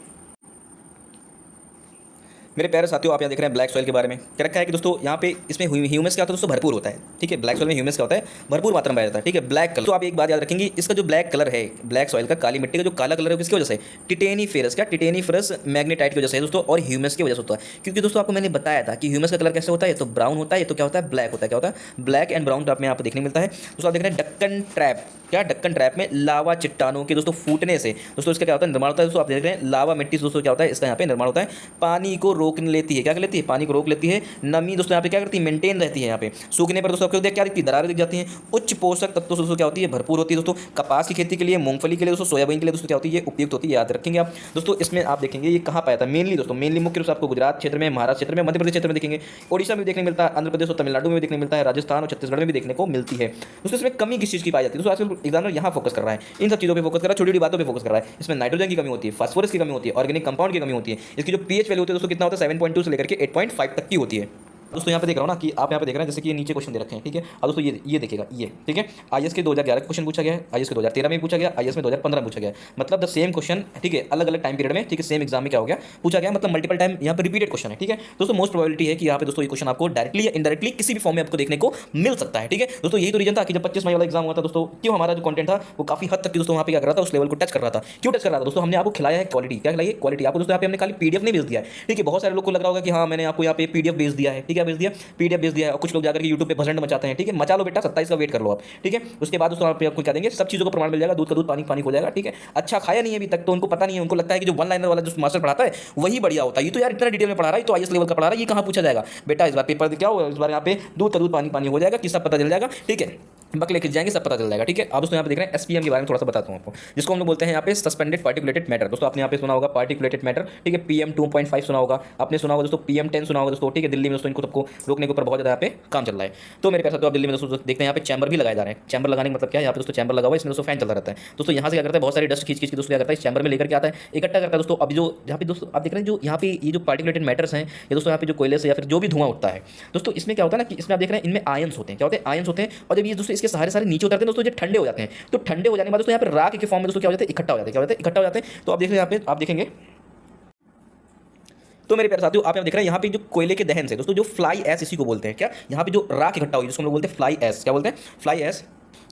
मेरे प्यारे साथियों, आप यहाँ देख रहे हैं ब्लैक सॉइल के बारे में क्या रखा है कि दोस्तों यहाँ पे इसमें ह्यूमस क्या होता है दोस्तों, भरपूर होता है, ठीक है। ब्लैक सॉइल में ह्यूमस क्या होता है, भरपूर मात्रा में पाया जाता है, ठीक है। ब्लैक कलर, तो आप एक बात याद रखेंगे, इसका जो ब्लैक कलर है, ब्लैक सॉइल का, काली मिट्टी का जो काला कलर है, किसकी वजह से, टिटेनीफेरस, क्या टिटेनीफेरस मैग्नेटाइट की वजह से दोस्तों, और ह्यूमस की वजह से होता है। क्योंकि दोस्तों आपको मैंने बताया था कि ह्यूमस का कलर कैसे होता है, तो ब्राउन होता है, तो क्या होता है, ब्लैक होता है, क्या होता है, ब्लैक एंड ब्राउन टाइप में यहाँ पे देखने मिलता है। दोस्तों आप देख रहे हैं डक्कन ट्रैप, क्या डक्कन ट्रैप में लावा चट्टानों के दोस्तों फूटने से दोस्तों इसका क्या होता है, निर्माण होता है। दोस्तों आप देख रहे हैं लावा मिट्टी से दोस्तों क्या होता है, इसका यहाँ पे निर्माण होता है, पानी को रोक लेती है, क्या कर लेती है, पानी को रोक लेती है। नमी दोस्तों यहाँ पे क्या करती है, मेंटेन रहती है। यहाँ पे सूखने पर दोस्तों आपको क्या दिखती है, दरारें दिख जाती हैं। उच्च पोषक तत्वों से दोस्तों क्या होती है, भरपूर होती है। दोस्तों कपास की खेती के लिए, मूंगफली के लिए, दोस्तों सोयाबीन के लिए दोस्तों क्या होती है, उपयुक्त होती है, याद रखेंगे आप। दोस्तों इसमें आप देखेंगे ये कहाँ पाया था, मेनली दोस्तों, मेनली मुख्य रूप से आपको गुजरात क्षेत्र में, महाराष्ट्र क्षेत्र में, मध्य प्रदेश क्षेत्र में देखेंगे, ओडिशा में भी देखने मिलता है, आंध्र प्रदेश और तमिलनाडु में भी देखने मिलता है, राजस्थान और छत्तीसगढ़ में भी देखने को मिलती है। दोस्तों इसमें कमी किस चीज़ की पाई जाती है, दोस्तों आजकल एग्जामिनर यहाँ फोकस कर रहा है, इन सब चीज़ों पे फोकस कर रहा है, छोटी छोटी बातों पे फोकस कर रहा है। इसमें नाइट्रोजन की कमी होती है, फास्फोरस की कमी होती है, ऑर्गेनिक कंपाउंड की कमी होती है। इसकी जो पीएच वैल्यू होती है दोस्तों कितना होता है, 7.2 से लेकर के 8.5 तक की होती है। दोस्तों यहाँ पे देख रहा हूँ ना कि आप यहाँ पे देख रहे हैं, जैसे कि ये नीचे क्वेश्चन दे रखे हैं, ठीक है। अब दोस्तों ये देखिएगा, ये ठीक है, आईएएस के 2011 का क्वेश्चन पूछा गया है, आईएएस के 2013 में पूछा गया, आईएएस में 2015 में पूछा गया, मतलब द सेम क्वेश्चन, ठीक है, अलग अलग टाइम पीरियड में, ठीक है, सेम एग्जाम में क्या हो गया, पूछा गया, मतलब मल्टीपल टाइम यहाँ पे रिपीटेड क्वेश्चन है, ठीक है। दोस्तों मोस्ट प्रोबेबिलिटी है कि यहाँ पे दोस्तों ये क्वेश्चन आपको डायरेक्टली या इनडायरेक्टली किसी भी फॉर्म में आपको देखने को मिल सकता है, ठीक है। दोस्तों यही तो रीजन था कि जब 25 मई वाला एग्जाम हुआ था दोस्तों, क्यों हमारा जो कंटेंट था वो काफी हद तक दोस्तों वहाँ पे क्या कर रहा था, उस लेवल को टच कर रहा था। क्यों टच कर रहा था दोस्तों, हमने आपको खिलाया है क्वालिटी, क्या खिलाई है, क्वालिटी। आपको दोस्तों यहाँ पे हमने खाली पीडीएफ नहीं भेज दिया है, ठीक है। बहुत सारे लोग को लग रहा होगा कि हाँ मैंने आपको यहाँ पे पीडीएफ भेज दिया है, ठीक है, भेज दिया, पीडीएफ भेज दिया है, और कुछ लोग जाकर के यूट्यूब पे भजन मचाते हैं, ठीक है। मचा लो बेटा, 27 का वेट कर लो आप, ठीक है। उसके बाद दोस्तों आपको क्या देंगे, सब चीज़ों का प्रमाण मिल जाएगा, दूध का दूध, पानी पानी हो जाएगा, ठीक है। अच्छा खाया नहीं है अभी तक तो उनको पता नहीं है, उनको लगता है कि जो वन लाइनर वाला जो मास्टर पढ़ाता है वही बढ़िया होता है। ये तो यार इतना डिटेल में पढ़ा रहा है, तो आईएएस लेवल का पढ़ा रहा है, ये कहाँ पूछा जाएगा बेटा। इस बार पेपर क्या हो, इस बार यहाँ पे दूध का दूध, पानी पानी हो जाएगा, कि सब पता चल जाएगा, ठीक है। बकले खिंच जाएंगे, सब पता चल जाएगा, ठीक है। अब दोस्तों यहाँ पे देख रहे हैं एसपीएम के बारे में थोड़ा सा बताता हूँ आपको, जिसको हम लोग बोलते हैं यहाँ पे सस्पेंडेड पार्टिकुलेटेड मैटर। दोस्तों आपने यहाँ पे सुना होगा पार्टिकुलेटेड मैटर, ठीक है। पीएम 2.5 सुना होगा आपने, सुना होगा दोस्तों पीएम 10 सुना होगा दोस्तों, ठीक है। दिल्ली में दोस्तों इनको सबको रोकने के ऊपर बहुत ज़्यादा यहाँ पे काम चल रहा है। तो मेरे पैसा तो आप दिल्ली में दोस्तों देखते हैं यहाँ पे चैम्बर भी लगाए जा रहे हैं। चैम्बर लगाने का मतलब क्या है, यहाँ पे दोस्तों चैम्बर लगा हुआ है, इसमें दोस्तों फैन चलता रहता है। दोस्तों यहाँ से क्या करता है, बहुत सारी डस्ट खींच के दोस्तों क्या करता है, इस चैम्बर में लेकर के आता है, इकट्ठा करता है दोस्तों। अभी जो यहाँ पे दोस्तों आप देख रहे हैं, जो यहाँ पे ये जो पार्टिकुलेटेड मैटर्स हैं, ये दोस्तों यहाँ पे जो कोयले से या फिर जो भी धुआं उठता है दोस्तों, इसमें क्या होता है ना कि इसमें आप देख रहे हैं इनमें आयंस होते हैं, क्या होते हैं, आयंस होते हैं। और जब ये दोस्तों इसके सारे नीचे उतरते हैं दोस्तों, जब ठंडे हो जाते हैं, तो ठंडे हो जाने के बाद दोस्तों यहाँ पे राख के फॉर्म में दोस्तों क्या हो जाते हैं, इकट्ठा हो जाते हैं, क्या होते हैं, इकट्ठा हो जाते हैं। तो आप देख रहे हैं यहाँ पे, आप देखेंगे तो मेरे प्यारे साथियों, आप यहाँ देख रहे हैं यहाँ पे जो कोयले के दहन से दोस्तों, जो फ्लाई एश इसी को बोलते हैं, क्या यहाँ पे जो राख इकट्ठा हुई जिसको हम लोग बोलते हैं फ्लाई एश, क्या बोलते हैं, फ्लाई एश।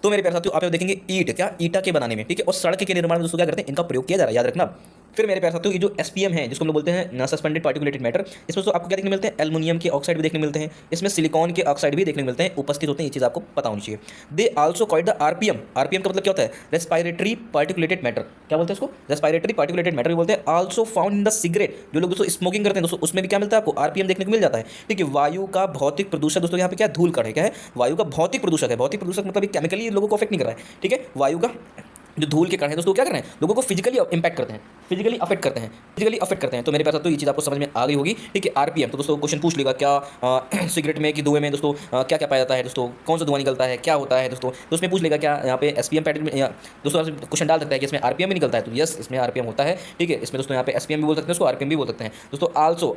तो मेरे प्यारे साथियों आप यहाँ देखेंगे ईट, क्या ईटा के बनाने में, ठीक है, और सड़क के निर्माण में दोस्तों क्या करते हैं, इनका प्रयोग किया जा रहा है, याद रखना। फिर मेरे प्यारे साथियों ये जो एसपीएम है, जिसको हम लोग बोलते हैं सस्पेंडेड पार्टिकुलेटेड मैटर, इसमें तो आपको क्या देखने मिलते हैं, एल्युमिनियम के ऑक्साइड भी देखने मिलते हैं, इसमें सिलिकॉन के ऑक्साइड भी देखने मिलते हैं, उपस्थित होते हैं। ये चीज़ आपको पता होनी चाहिए। They also called the RPM, RPM का मतलब क्या होता है, रेस्पिरेटरी पार्टिकुलेटेड मैटर, क्या बोलते हैं इसको, रेस्पिरेटरी पार्टिकुलेटेड मैटर भी बोलते हैं। Also found in the cigarette, जो लोग दोस्तों स्मोकिंग करते हैं दोस्तों, उसमें भी क्या मिलता है आपको, आरपीएम देखने को मिल जाता है, ठीक है। वायु का भौतिक प्रदूषक दोस्तों, यहाँ पे क्या धूल कण है, क्या है, वायु का भौतिक प्रदूषक है। भौतिक प्रदूषक मतलब केमिकली लोगों को अफेक्ट नहीं कर रहा है, ठीक है। वायु का जो धूल के कण है दोस्तों क्या कर रहे हैं, लोगों को फिजिकली इंपैक्ट करते हैं, फिजिकली अफेक्ट करते हैं, फिजिकली अफेक्ट करते हैं। तो मेरे पास तो ये चीज़ आपको समझ में आ गई होगी, ठीक है। आरपीएम तो दोस्तों क्वेश्चन पूछ लेगा, क्या सिगरेट में कि धुएं में दोस्तों क्या क्या पाया जाता है दोस्तों, कौन सा धुआं निकलता है, क्या होता है दोस्तों, तो उसमें पूछ लेगा क्या यहाँ पे एसपीएम पैटर्न में, दोस्तों क्वेश्चन डाल सकता है कि इसमें आरपीएम भी निकलता है, तो यस इसमें आरपीएम होता है, ठीक है। इसमें दोस्तों यहाँ पे एसपीएम भी बोल सकते हैं, उसको आरपीएम भी बोल सकते हैं दोस्तों।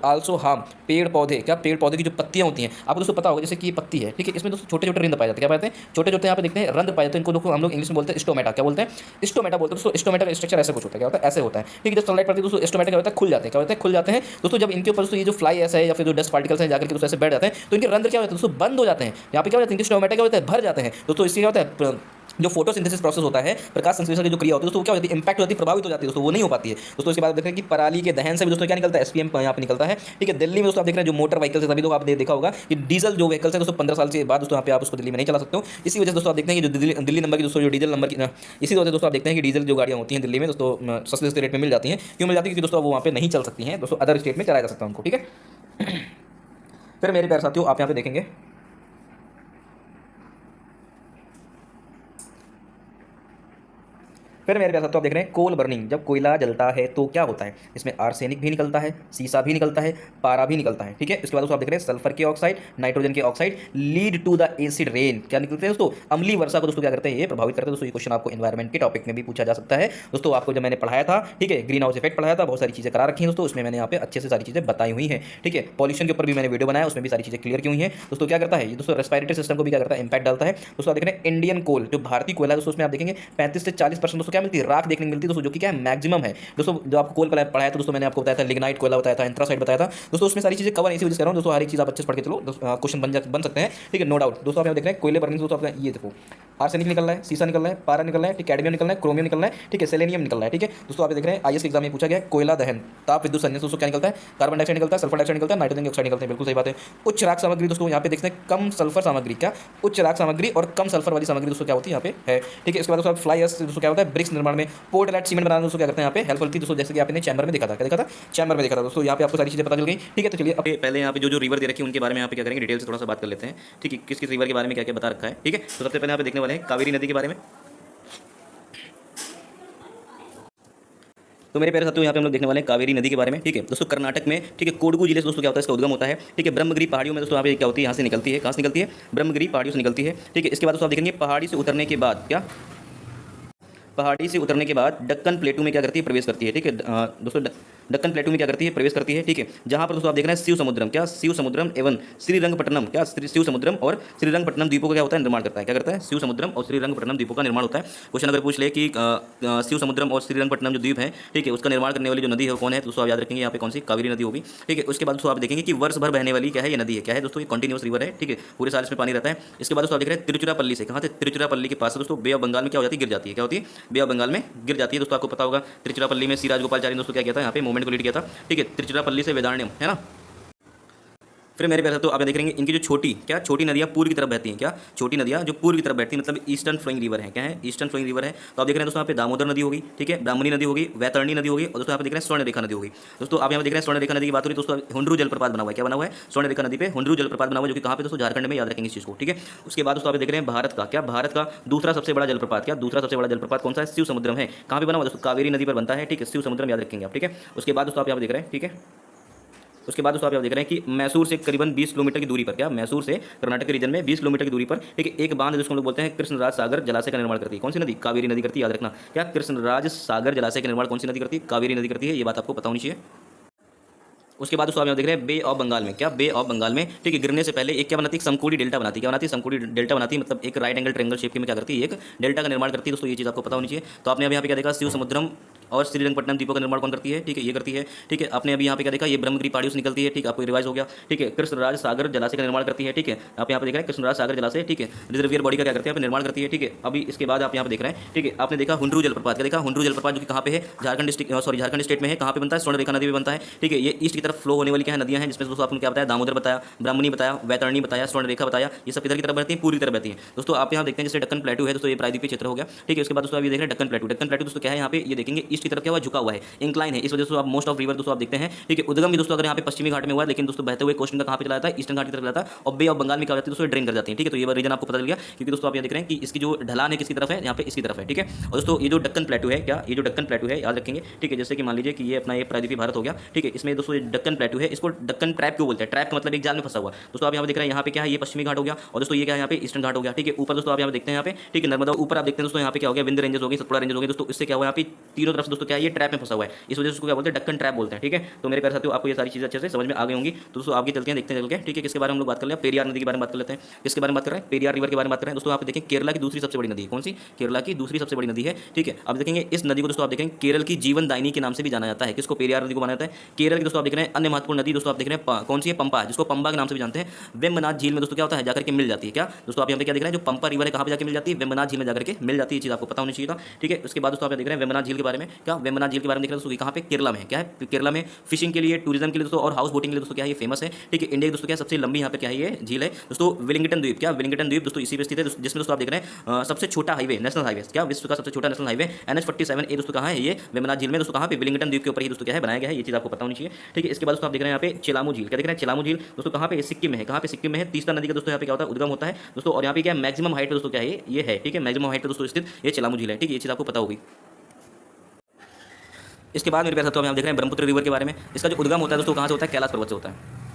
आल्सो हम पेड़ पौधे, क्या पेड़ पौधे की जो पत्तियाँ होती हैं, आपको दोस्तों पता होगा जैसे कि ये पत्ती है, ठीक है, इसमें दोस्तों छोटे छोटे रिंद पाए जाते हैं, क्या पाते हैं, छोटे छोटे यहाँ पे देखते हैं रंध्र पाए जाते हैं, इनको दोस्तों हम लोग इंग्लिश में बोलते हैं स्टोमेटा, क्या बोलते हैं, स्टोमेटा बोलते हैं दोस्तों। स्टोमेटा का स्ट्रक्चर ऐसे कुछ होता है, क्या होता है, ऐसे होता है, ठीक है। जब सनलाइट पड़ती है दोस्तों स्टोमेटा क्या होता है, खुल जाते हैं, क्या होता है, खुल जाते हैं दोस्तों। जब इनके ऊपर दोस्तों ये जो फ्लाई ऐसा है या फिर जो डस्ट पार्टिकल्स हैं जाकर के दोस्तों ऐसे बैठ जाते हैं, तो इनके रंध्र क्या होते हैं दोस्तों, बंद हो जाते हैं। यहाँ पे क्या होता है, इनके स्टोमेटा क्या होता है, भर जाते हैं दोस्तों। इससे क्या होता है, जो फोटोसिंथेसिस प्रोसेस होता है, प्रकाश संश्लेषण की जो क्रिया होती है दोस्तों, क्या होती है, इंपैक्ट होती है, प्रभावित हो जाती है दोस्तों, वो नहीं हो पाती है दोस्तों। इसके बाद देख रहे हैं कि पराली के दहन से भी दोस्तों क्या निकलता है, एसपीएम यहाँ पे निकलता है, ठीक है। दिल्ली में दोस्तों आप देख रहे हैं जो मोटर व्हीकल्स है, तभी तो आपने देखा होगा कि डीजल जो व्हीकल्स है दोस्तों 15 साल के बाद दोस्तों यहाँ पे आप उसको दिल्ली में नहीं चला सकते हो। इसी वजह से दोस्तों आप देखते हैं कि जो दिल्ली नंबर की दोस्तों जो डीजल नंबर की इसी वजह से दोस्तों आप देखते हैं कि डीजल जो गाड़ियाँ होती हैं दिल्ली में दोस्तों सस्ते रेट में मिल जाती हैं। क्यों मिल जाती है, क्योंकि दोस्तों वो वहाँ पे नहीं चल सकती हैं दोस्तों, अदर स्टेट में चलाया जा सकता है उनको, ठीक है। फिर मेरे प्यारे साथियों आप यहाँ पे देखेंगे फिर मेरे प्यारे साथियों आप देख रहे हैं कोल बर्निंग, जब कोयला जलता है तो क्या होता है, इसमें आर्सेनिक भी निकलता है, सीसा भी निकलता है, पारा भी निकलता है, ठीक है। इसके बाद दोस्तों आप देख रहे हैं सल्फर के ऑक्साइड, नाइट्रोजन के oxide lead to the acid rain, क्या निकलते हैं दोस्तों, अम्लीय वर्षा को दोस्तों क्या करते हैं, ये प्रभावित करते हैं। दोस्तों ये क्वेश्चन आपको एनवायरमेंट के टॉपिक में भी पूछा जा सकता है। दोस्तों आपको जब मैंने पढ़ाया था, ठीक है, ग्रीन हाउस इफेक्ट पढ़ाया था, बहुत सारी चीजें करा रखी हैं दोस्तों, उसमें मैंने यहाँ पे अच्छे से सारी चीजें बताई हुई हैं, ठीक है। पॉल्यूशन के ऊपर भी मैंने वीडियो बनाया, उसमें भी सारी चीजें क्लियर की हुई हैं। दोस्तों क्या करता है ये, दोस्तों रेस्पिरेटरी सिस्टम को भी क्या करता है, इंपैक्ट डालता है। दोस्तों आप देख रहे हैं इंडियन कोल, जो भारतीय कोयला है दोस्तों, उसमें आप देखेंगे 35 से 40% दोस्तों क्या मिलती है, राख देखने को मिलती है दोस्तों, जो कि क्या है मैक्सिमम है दोस्तों। जो आपको कोल पढ़ाया था दोस्तों, मैंने आपको बताया था लिग्नाइट कोयला बताया था, एंथ्रासाइट बताया था दोस्तों, उसमें सारी चीजें कवर इसी वजह से कर रहा हूं दोस्तों, हर एक चीज आप अच्छे से पढ़ के चलो, क्वेश्चन बन सकते हैं, ठीक है, नो डाउट। दोस्तों आप यहाँ देख रहे हैं कोयले बर्निंग, दोस्तों आपका ये देखो आर्सेनिक निकल रहा है, सीसा निकल रहा है, पारा निकल रहा है, कैडमियम निकल रहा है, क्रोमियम निकल रहा है, ठीक है, सेलेनियम निकल रहा है, ठीक है। दोस्तों आप देख रहे हैं आईएएस के एग्जाम में पूछा गया कोयला दहन ताप विद्युत संयंत्र दोस्तों क्या निकलता है, कार्बन डाइऑक्साइड निकलता है, सल्फर डाइऑक्साइड निकलता है, नाइट्रोजन ऑक्साइड निकलते हैं, बिल्कुल सही बात है। उच्च राख सामग्री दोस्तों यहाँ पे देखते हैं कम सल्फर सामग्री, क्या उच्च राख सामग्री और कम सल्फर वाली सामग्री दोस्तों क्या होती है यहाँ पे है, ठीक है। इसके बाद दोस्तों फ्लाई एश दोस्तों क्या होता है, ब्रिक्स निर्माण में पोर्टलैंड सीमेंट बनाना दोस्तों क्या करते हैं यहाँ पे हेल्पफुल थी दोस्तों, जैसे कि आपने चैम्बर में देखा था, क्या देखा था, चैम्बर में देखा था दोस्तों। यहाँ पे आपको सारी चीजें पता चल गई, ठीक है। तो चलिए अब पहले यहाँ पे जो रिवर दे रखी है उनके बारे में यहाँ पे क्या करेंगे, डिटेल से थोड़ा सा बात कर लेते हैं, ठीक है, किस किस रिवर के बारे में क्या क्या बता रखा है, ठीक है। तो सबसे पहले यहाँ पे देखने वाले हैं कावेरी नदी के बारे में। तो मेरे प्यारे साथियों यहाँ पे हम लोग देखने वाले हैं कावेरी नदी के बारे में, ठीक है दोस्तों। कर्नाटक में, ठीक है, कोडगु जिले से दोस्तों क्या होता है, इसका उद्गम होता है, ठीक है। ब्रह्मगिरी पहाड़ियों में दोस्तों यहाँ पे क्या होती है, यहाँ से निकलती है, कहाँ से निकलती है, ब्रह्मगिरी पहाड़ियों से निकलती है, ठीक है। इसके बाद दोस्तों आप देखेंगे पहाड़ी से उतरने के बाद क्या, पहाड़ी से उतरने के बाद दक्कन प्लेटू में क्या करती है, प्रवेश करती है, ठीक है दोस्तों। दक्कन प्लेटू में क्या करती है, प्रवेश करती है, ठीक है। जहां पर दोस्तों आप देख रहे हैं शिव समुद्रम, क्या शिव समुद्रम एवं श्रीरंगपट्टनम, क्या शिव समुद्रम और श्रीरंगपट्टनम द्वीपों का क्या होता है, निर्माण करता है, क्या करता है, शिव समुद्रम और श्रीरंगपट्टनम द्वीपों का निर्माण होता है। क्वेश्चन अगर पूछ ले कि शिव समुद्रम और श्रीरंगपट्टनम जो द्वीप है, ठीक है, उसका निर्माण करने वाली जो नदी है वो कौन है, तो दोस्तों आप याद रखेंगे यहाँ पे कौन सी, कावेरी नदी होगी, ठीक है। उसके बाद दोस्तों आप देखेंगे कि वर्ष भर बहने वाली क्या है, ये नदी है, क्या है दोस्तों, ये कंटिन्यूअस रिवर है, ठीक है, पूरे साल इसमें पानी रहता है। इसके बाद दोस्तों आप देख रहे हैं तिरुचिरापल्ली से, कहाँ से, तिरुचिरापल्ली के पास से दोस्तों बे ऑफ बंगाल में क्या हो जाती है, गिर जाती है, क्या होती है, बे ऑफ बंगाल में गिर जाती है दोस्तों। आपको पता होगा तिरुचिरापल्ली में सी राजगोपालचारी दोस्तों क्या किया था, यहाँ पे मूवमेंट को लीड किया था, ठीक है, तिरुचिरापल्ली से वेदारण्यम, है ना। फिर मेरे प्यारे तो आप देख रहे हैं इनकी जो छोटी नदियाँ पूर्व की तरफ बहती हैं, क्या छोटी नदियाँ जो पूर्व की तरफ बहती हैं, मतलब ईस्टर्न फ्लोइंग रिवर है, क्या है, ईस्टर्न फ्लोइंग रिवर है। तो आप देख रहे हैं दोस्तों यहाँ पे दामोदर नदी होगी, ठीक है, ब्राह्मणी नदी होगी, वैतरणी नदी होगी, और दोस्तों यहाँ पे देख रहे हैं स्वर्ण रेखा नदी होगी। दोस्तों आप यहाँ देख रहे हैं स्वर्ण रेखा नदी की बात हो रही है दोस्तों, हुंड्रू जलप्रपात बना हुआ है, क्या बना हुआ है, स्वर्ण रेखा नदी पे हुंड्रू जलप्रपात बना हुआ है, जो कि कहाँ पे दोस्तों, झारखंड में, याद रखेंगे इस चीज़ को, ठीक है। उसके बाद दोस्तों आप देख रहे हैं भारत का, क्या भारत का दूसरा सबसे बड़ा जलप्रपात, क्या दूसरा सबसे बड़ा जलप्रपात कौन सा है, शिव समुद्रम है, कहाँ पे बना हुआ दोस्तों, कावेरी नदी पर बनता है, ठीक है, शिव समुद्रम याद रखेंगे आप, ठीक है। उसके बाद दोस्तों आप यहाँ देख रहे हैं, ठीक है, उसके बाद दोस्तों आप देख रहे हैं कि मैसूर से करीबन 20 किलोमीटर की दूरी पर, क्या मैसूर से कर्नाटक के रीजन में 20 किलोमीटर की दूरी पर, ठीक है, एक बांध जिसको हम लोग बोलते हैं कृष्णराज सागर जलाशय का निर्माण करती है, कौन सी नदी, कावेरी नदी करती है, याद रखना, क्या कृष्णराज सागर जलाशय का निर्माण कौन सी नदी करती है, कावेरी नदी करती है, ये बात आपको पता होनी चाहिए। उसके बाद दोस्तों आप यहाँ देख रहे हैं बे ऑफ बंगाल में, क्या बे ऑफ बंगाल में, ठीक है, गिरने से पहले एक क्या बनाती है, समकोणी डेल्टा बनाती है, क्या बनाती है, समकोणी डेल्टा बनाती है, मतलब एक राइट एंगल ट्रायंगल शेप में क्या करती है, एक डेल्टा का निर्माण करती है दोस्तों, ये चीज़ आपको पता होनी चाहिए। तो आपने अभी यहाँ पे क्या देखा, शिव समुद्रम और श्रीरंगपट्टनम द्वीपों का निर्माण कौन करती है, ठीक है, ये करती है, ठीक है। आपने अभी यहाँ पे क्या देखा, ये ब्रह्मगिरी पहाड़ियों से निकलती है, ठीक है, आपको रिवाइज हो गया, ठीक है। कृष्णराज सागर जलाशय का निर्माण करती है, ठीक है, आप यहाँ पे देख रहे हैं कृष्णराज सागर जलाशय, ठीक है, रिजर्वियर बॉडी का क्या करती है, निर्माण करती है, ठीक है। अभी इसके बाद आप यहाँ पे देख रहे हैं, ठीक है, आपने देखा हुंड्रू जलप्रपात, क्या देखा, हुंड्रू जलप्रपात जो कि कहाँ पे है, झारखंड स्टेट में है, कहाँ पे बनता है, स्वर्ण रेखा नदी में बनता है, ठीक है। ये ईस्ट की तरफ फ्लो होने वाली क्या है, नदियाँ हैं, जिसमें दोस्तों आपने क्या बताया, दामोदर बताया, ब्राह्मणी बताया, वैतरणी बताया, स्वर्ण रेखा बताया, ये सब किधर की तरफ बहती है, पूरी तरफ बहती है दोस्तों। आप यहाँ देखते हैं जैसे दक्कन प्लेटू है दोस्तों, ये प्रायद्वीपीय क्षेत्र हो गया, ठीक है। उसके बाद दोस्तों आप ये देख रहे हैं दक्कन प्लेटू, दक्कन प्लेटू दोस्तों क्या है, यहाँ पे ये देखेंगे ईस्ट की तरफ क्या हुआ, झुका हुआ है, इंक्लाइन है, इस वजह से आप मोस्ट ऑफ रिवर दोस्तों आप देखते हैं, ठीक है। उद्गम भी दोस्तों अगर यहाँ पे पश्चिमी घाट में हुआ है, लेकिन दोस्तों बहते हुए कोस्टल का कहाँ पे चला जाता है, ईस्टर्न घाट की तरफ जाता है, और बे ऑफ बंगाल में क्या जाती है दोस्तों, ड्रेन कर जाती है, ठीक है। तो ये रीजन आपको पता चल गया, क्योंकि दोस्तों आप ये देख रहे हैं कि इसकी जो ढलान है किसकी तरफ है, यहाँ पे इसकी तरफ है, ठीक है। और दोस्तों ये जो दक्कन प्लेटू है, क्या ये जो दक्कन प्लेटू है, याद रखेंगे, ठीक है। जैसे कि मान लीजिए कि ये अपना ये प्रायद्वीपीय भारत हो गया, ठीक है, इसमें दोस्तों दक्कन प्लेटू है, इसको दक्कन ट्रैप क्यों बोलते हैं, ट्रैप का मतलब एक जाल में फंसा हुआ। दोस्तों आप यहाँ पे देख रहे हैं, यहाँ पे क्या है, ये पश्चिमी घाट हो गया, और दोस्तों ये क्या है, यहाँ पे ईस्टर्न घाट हो गया, ठीक है। ऊपर दोस्तों आप यहाँ पे देखते हैं, यहाँ पे ठीक है, नर्मदा ऊपर आप देखते हैं दोस्तों, यहाँ पे क्या हो गया, विंध्य रेंजेस हो गई, सतपुड़ा रेंजेस हो गई दोस्तों। इससे क्या हुआ, यहाँ पे तीनों तरफ से दोस्तों क्या है, ये ट्रैप में फंसा हुआ है, इस वजह से उसको क्या बोलते हैं, दक्कन ट्रैप बोलते हैं, ठीक है। तो मेरे प्यारे साथियों आपको ये सारी चीजें अच्छे से समझ में आ गई होंगी। तो दोस्तों आगे चलते हैं, देखते हैं चल के, ठीक है। किसके बारे में हम लोग बात कर लें, पेरियार नदी के बारे में बात कर लेते हैं। किसके बारे में बात कर रहे हैं, पेरियार रिवर के बारे में बात कर रहे हैं दोस्तों। आप देखें केरला की दूसरी सबसे बड़ी नदी है, कौन सी, केरला की दूसरी सबसे बड़ी नदी है, ठीक है। अब देखेंगे इस नदी को दोस्तों आप देखेंगे केरल की जीवन दायिनी के नाम से भी जाना जाता है, किसको, पेरियार नदी को माना जाता है केरल की। दोस्तों आप देख रहे हैं अन्य महत्वपूर्ण नदी दोस्तों आप देख रहे हैं कौन सी है, पंपा, जिसको पंपा के नाम से भी जानते हैं। वेम्बनाथ झील में दोस्तों क्या होता है, जाकर के मिल जाती है, क्या दोस्तों आप यहाँ पे क्या देख रहे हैं, जो पंपा रिवर है कहाँ पे जाकर मिल जाती है, वेम्बनाथ झील में जाकर के मिल जाती है, ये चीज आपको पता होनी चाहिए था, ठीक है। उसके बाद दोस्तों आप देख रहे हैं वेम्बनाथ झील के बारे में, क्या वेम्बनाथ झील के बारे में देख रहे हैं दोस्तों, कहाँ पे, केरला में, क्या है, केरला में फिशिंग के लिए, टूरिज्म के लिए दोस्तों, और हाउस बोटिंग के लिए दोस्तों क्या है, ये फेमस है, ठीक है। इंडिया की दोस्तों क्या सबसे लंबी यहाँ पे क्या है, ये झील है दोस्तों, विलिंगटन द्वीप, क्या विलिंगटन द्वीप दोस्तों इसी पे स्थित है, जिसमें दोस्तों आप देख रहे हैं सबसे छोटा हाईवे, नेशनल हाईवे, क्या विश्व का सबसे छोटा नेशनल हाईवे NH47 ये दोस्तों कहाँ है, ये वेम्बनाथ झील में दोस्तों, कहाँ पे, विलिंगटन द्वीप के ऊपर ही दोस्तों क्या है, बनाया गया है, ये चीज आपको पता होनी चाहिए, ठीक है। इसके बाद दोस्तों आप देख रहे हैं यहाँ पे चेलामू झील, क्या देख रहे हैं, चेलामू झील दोस्तों कहाँ पे, सिक्किम में है, कहाँ पे, सिक्किम में है, तीस्ता नदी का दोस्तों यहाँ पे क्या होता है, उद्गम होता है दोस्तों। और यहाँ पे क्या मैक्सिमम हाइट पे दोस्तों क्या है, ये है, ठीक है, मैक्सिमम हाइट पे दोस्तों स्थित ये चेलामू झील है, ठीक है, ये चीज आपको पता होगी। इसके बाद मेरे प्यारे साथियों, हम देख रहे हैं ब्रह्मपुत्र रिवर के बारे में। इसका जो उद्गम होता है दोस्तों कहाँ से होता है? कैलाश पर्वत से होता है।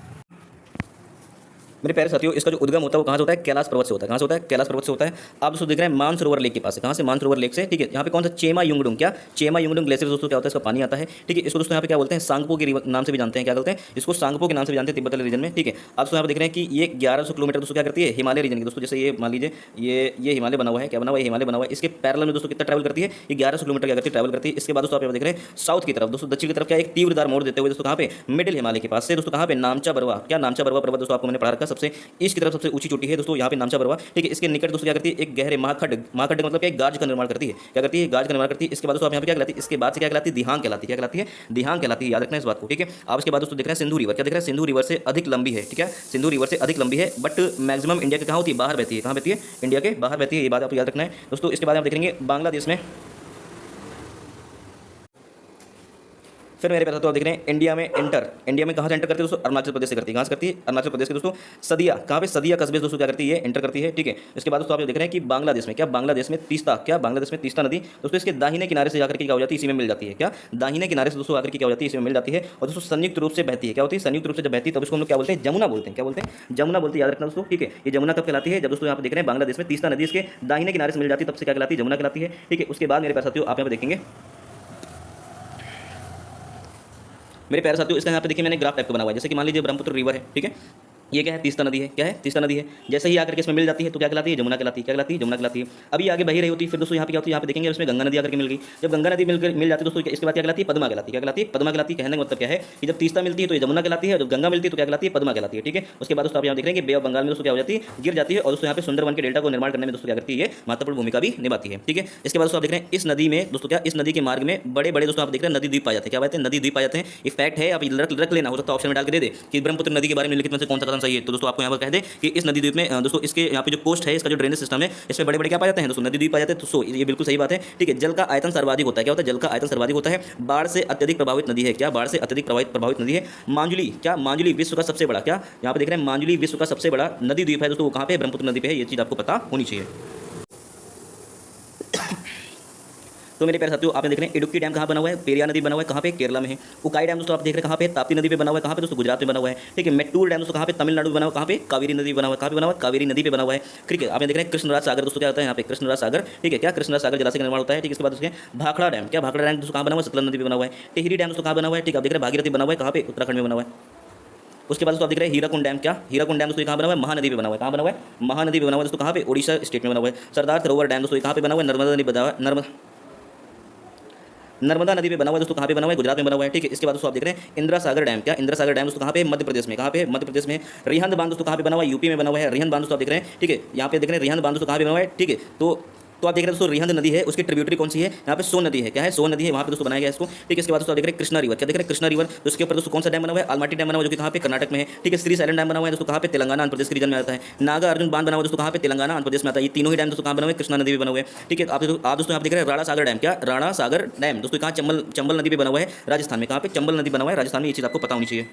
मेरे प्यारे साथियों, इसका जो उद्गम होता है वो कहाँ से होता है? कैलाश पर्वत से होता है। कहाँ से होता है? कैलाश पर्वत से होता है। आप दोस्तों देख रहे हैं मानसरोवर लेक के पास है। कहाँ से? मानसरोवर लेक से। ठीक है, यहाँ पे कौन सा? चेमा युंगडुंग, क्या चेमा युंगडुंग ग्लेशियर दोस्तों क्या होता है? इसका पानी आता है। ठीक है, इसको दोस्तों यहाँ पे क्या बोलते हैं? सांगपो के नाम से भी जानते हैं। क्या बोलते हैं इसको? सांगपो के नाम से भी जानते हैं, तिब्बत रीजन में। ठीक है, आप दोस्तों यहाँ पे देख रहे हैं कि ये 1100 किलोमीटर दोस्तों क्या करती है? हिमालय रीजन की दोस्तों, जैसे ये मान लीजिए ये हिमालय बना हुआ है। क्या बना हुआ है? हिमालय बना हुआ है। इसके पैरेलल में दोस्तों कितना ट्रैवल करती है? ये 1100 किलोमीटर क्या करती है? ट्रैवल करती है। इसके बाद दोस्तों आप देख रहे हैं साउथ की तरफ दोस्तों, दक्षिण की तरफ क्या एक तीव्रदार मोड़ देते हुए दोस्तों कहाँ पे? मिडिल हिमालय के पास से दोस्तों कहाँ पे? नामचा बरवा, क्या नामचा बरवा पर्वत दोस्तों आपको मैंने पढ़ा रखा, सबसे ईस्ट की तरफ सबसे ऊंची चोटी है दोस्तों यहाँ पे नामचा बरवा। ठीक है, इसके निकट दोस्तों क्या करती है? एक गहरे महाखड्ड का मतलब क्या? एक गाज का निर्माण करती है। क्या करती है? गाज का निर्माण करती है। इसके बाद दोस्तों आप यहाँ पे क्या कहलाती है? इसके बाद से क्या कहलाती है? दिहांग कहलाती है। क्या कहलाती है? दिहांग कहलाती है, याद रखना इस बात को। ठीक है, आप इसके बाद दोस्तों देख रहे हैं सिंधु रिवर। क्या देख रहे हैं? सिंधु रिवर से अधिक लंबी है। ठीक है, सिंधु रिवर से अधिक लंबी है, बट मैक्सिमम इंडिया के कहाँ होती है? बाहर बहती है। कहाँ बहती है? इंडिया के बाहर बहती है, ये बात आपको याद रखना है दोस्तों। इसके बाद आप देखेंगे बांग्लादेश में। फिर मेरे पास तो आप देख रहे हैं इंडिया में कहाँ से एंटर करती है दोस्तों? अरुणाचल प्रदेश से करती है। कहाँ से करती है? अरुणाचल प्रदेश के दोस्तों सदिया, कहाँ पे? सदिया कस्बे दोस्तों क्या करती है? एंटर करती है। ठीक है, इसके बाद दोस्तों आप देख रहे हैं कि बांग्लादेश में, क्या बांग्लादेश में तीस्ता, क्या बांग्लादेश में तीस्ता नदी दोस्तों इसके दाहिने किनारे से जाकर के क्या हो जाती है? इसी में मिल जाती है। क्या दाहिने किनारे से दोस्तों आकर के क्या हो जाती है? इसी में मिल जाती है। और दोस्तों संयुक्त रूप से बहती है। क्या होती है? संयुक्त रूप से जब बहती है तब इसको हम लोग क्या बोलते हैं? जमुना बोलते हैं। क्या बोलते हैं? जमुना बोलते हैं, याद रखना दोस्तों। ठीक है, ये जमुना कब कहलाती है? जब दोस्तों यहाँ पे देख रहे हैं बांग्लादेश में तीस्ता नदी इसके दाहिने किनारे से मिल जाती है, तब से क्या कहलाती है? जमुना कहलाती है। ठीक है, उसके बाद मेरे पास साथियों आप यहाँ पे देखेंगे, मेरे प्यारे साथियों, इसका यहाँ पे देखिए मैंने ग्राफ टाइप का बना हुआ है। जैसे कि मान लीजिए ब्रह्मपुत्र रिवर है। ठीक है, ये क्या है? तीस्ता नदी है। क्या है? तीस्ता नदी है। जैसे ही आकर के इसमें मिल जाती है तो क्या कहलाती है? जमुना कहलाती है। क्या कहलाती है? जमुना कहलाती है। अभी आगे बही रही होती है, फिर दोस्तों यहाँ पे क्या होती है? यहाँ पे देखेंगे इसमें गंगा नदी आकर के मिल गई। जब गंगा नदी मिल जाती है दोस्तों, इसके बाद क्या कहलाती है? पद्मा कहलाती है। क्या कहलाती है? पद्मा कहलाती है। कहने का मतलब क्या है कि जब तीस्ता मिलती है तो ये जमुना कहलाती है, जब गंगा मिलती है तो क्या कहलाती है? पद्मा कहलाती है। ठीक है, उसके बाद दोस्तों आप यहाँ देख रहे हैं कि बे ऑफ बंगाल में दोस्तों क्या हो जाती है? गिर जाती है। और दोस्तों यहाँ पे सुंदरवन के डेल्टा को निर्माण करने में दोस्तों क्या करती है? महत्वपूर्ण भूमिका भी निभाती है। ठीक है, इसके बाद दोस्तों आप देख रहे हैं इस नदी में दोस्तों क्या, इस नदी के मार्ग में बड़े बड़े दोस्तों आप देख रहे हैं नदी द्वीप पाए जाते हैं। क्या बात है? नदी द्वीप पाए जाते हैं। ये फैक्ट है, आप रख लेना, हो सकता है ऑप्शन में डाल के दे दे कि ब्रह्मपुत्र नदी के बारे में निम्नलिखित में से कौन सा कथन सही है। तो दोस्तों आपको यहाँ पर कह दे कि इस नदी द्वीप में दोस्तों इसके यहाँ पे जो कोस्ट है, इसका जो ड्रेनेज सिस्टम है, इसमें बड़े बड़े क्या पाए जाते हैं दोस्तों? नदी द्वीप पाए जाते हैं। तो ये बिल्कुल सही बात है। ठीक है, जल का आयतन सर्वाधिक होता है। क्या होता है? जल का आयतन सर्वाधिक होता है। बाढ़ से अत्यधिक प्रभावित नदी है। क्या बाढ़ से अत्यधिक प्रभावित नदी है? मांजुली, क्या मांजुली विश्व का सबसे बड़ा, क्या यहाँ पे देख रहे हैं मांजुली विश्व का सबसे बड़ा नदी द्वीप है दोस्तों, वो कहाँ पे? ब्रह्मपुत्र नदी पे है। ये चीज़ आपको पता होनी चाहिए। तो मेरे प्यारे साथियों, आपने देख रहे हैं इडुक्की डैम कहाँ बना हुआ है? पेरियार नदी बना हुआ है। कहाँ पे? केरला में है। उकाई डैम दोस्तों आप देख रहे हैं कहाँ पे? ताप्ती नदी पे बना हुआ है। कहाँ पे दोस्तों? गुजरात में बना हुआ है। ठीक है, मेट्टूर डैम दोस्तों कहाँ पे? तमिलनाडु में बना हुआ है। कहाँ पे? कावेरी नदी बना हुआ है। कहाँ पे बना हुआ है? कावेरी नदी पे बना हुआ है। ठीक है, आपने देख रहे हैं कृष्णराज सागर दोस्तों क्या होता है यहाँ पे? कृष्णराज सागर। ठीक है, क्या कृष्णराज सागर जलाशय का निर्माण होता है। ठीक है, इसके बाद उसके भाखड़ा डैम, क्या भाखड़ा डैम दोस्तों कहाँ बना हुआ है? सतलज नदी पे बना हुआ है। टिहरी डैम दोस्तों कहाँ बना हुआ है? ठीक है, आप देख रहे हैं भागीरथी बना हुआ है। कहाँ पे? उत्तराखंड में बना हुआ है। उसके बाद दोस्तों आप देख रहे हैं हीराकुंड डैम, क्या हीराकुंड डैम दोस्तों कहाँ बना हुआ है? महानदी पे बना हुआ है। कहाँ बना हुआ है? महानदी पे बना हुआ है दोस्तों। कहाँ पे? ओडिशा स्टेट में बना हुआ है। सरदार सरोवर डैम दोस्तों कहाँ पे बना हुआ है? नर्मदा नदी बना हुआ है। नर्मदा नदी पे बना हुआ है दोस्तों। कहाँ पे बना हुआ है? गुजरात में बना हुआ है। ठीक है, इसके बाद दोस्तों आप देख रहे हैं इंदिरा सागर डैम, क्या इंदिरा सागर डैम दोस्तों कहाँ पे? मध्य प्रदेश में। कहाँ पे? मध्य प्रदेश में। रिहंद बांध दोस्तों कहाँ पे बना हुआ है? यूपी में बना हुआ है। रिहंद बांध दोस्तों आप देख रहे हैं। ठीक है, यहाँ पे देख रहे हैं रिहंद बांध दोस्तों कहाँ पे बना हुआ है? ठीक है, तो आप देख रहे हैं दोस्तों रिहंद नदी है, उसकी ट्रिब्यूटरी कौन सी है? यहाँ पे सोन नदी है। क्या है? सोन नदी है, वहाँ पे दोस्तों बनाया गया इसको। ठीक है, इसके बाद दोस्तों आप देख रहे हैं कृष्णा रिवर, क्या देख रहे हैं? कृष्णा रिवर, तो उसके ऊपर दोस्तों कौन सा डैम बना हुआ है? आलमाटी डैम बना हुआ है, जो कि कहाँ पे? कर्नाटक में है। ठीक है, श्री साइलेंट डैम बना हुआ है दोस्तों, कहाँ पे? तेलंगाना आंध्र प्रदेश के रीजन में आता है। नागा अर्जुन बांध बना हुआ है दोस्तों, कहाँ पे? तेलंगाना आंध्र प्रदेश में आता है। ये तीनों ही डैम दोस्तों कहाँ बना हुए? कृष्णा नदी में बना हुए हैं। ठीक है, आप दोस्तों यहाँ देख रहे हैं राणा सागर डैम, क्या राणा सागर डैम दोस्तों कहाँ? चंबल नदी पे बना हुआ है राजस्थान में। कहाँ पे? चंबल नदी बना हुआ है राजस्थान में। ये चीज़ आपको पता होनी चाहिए।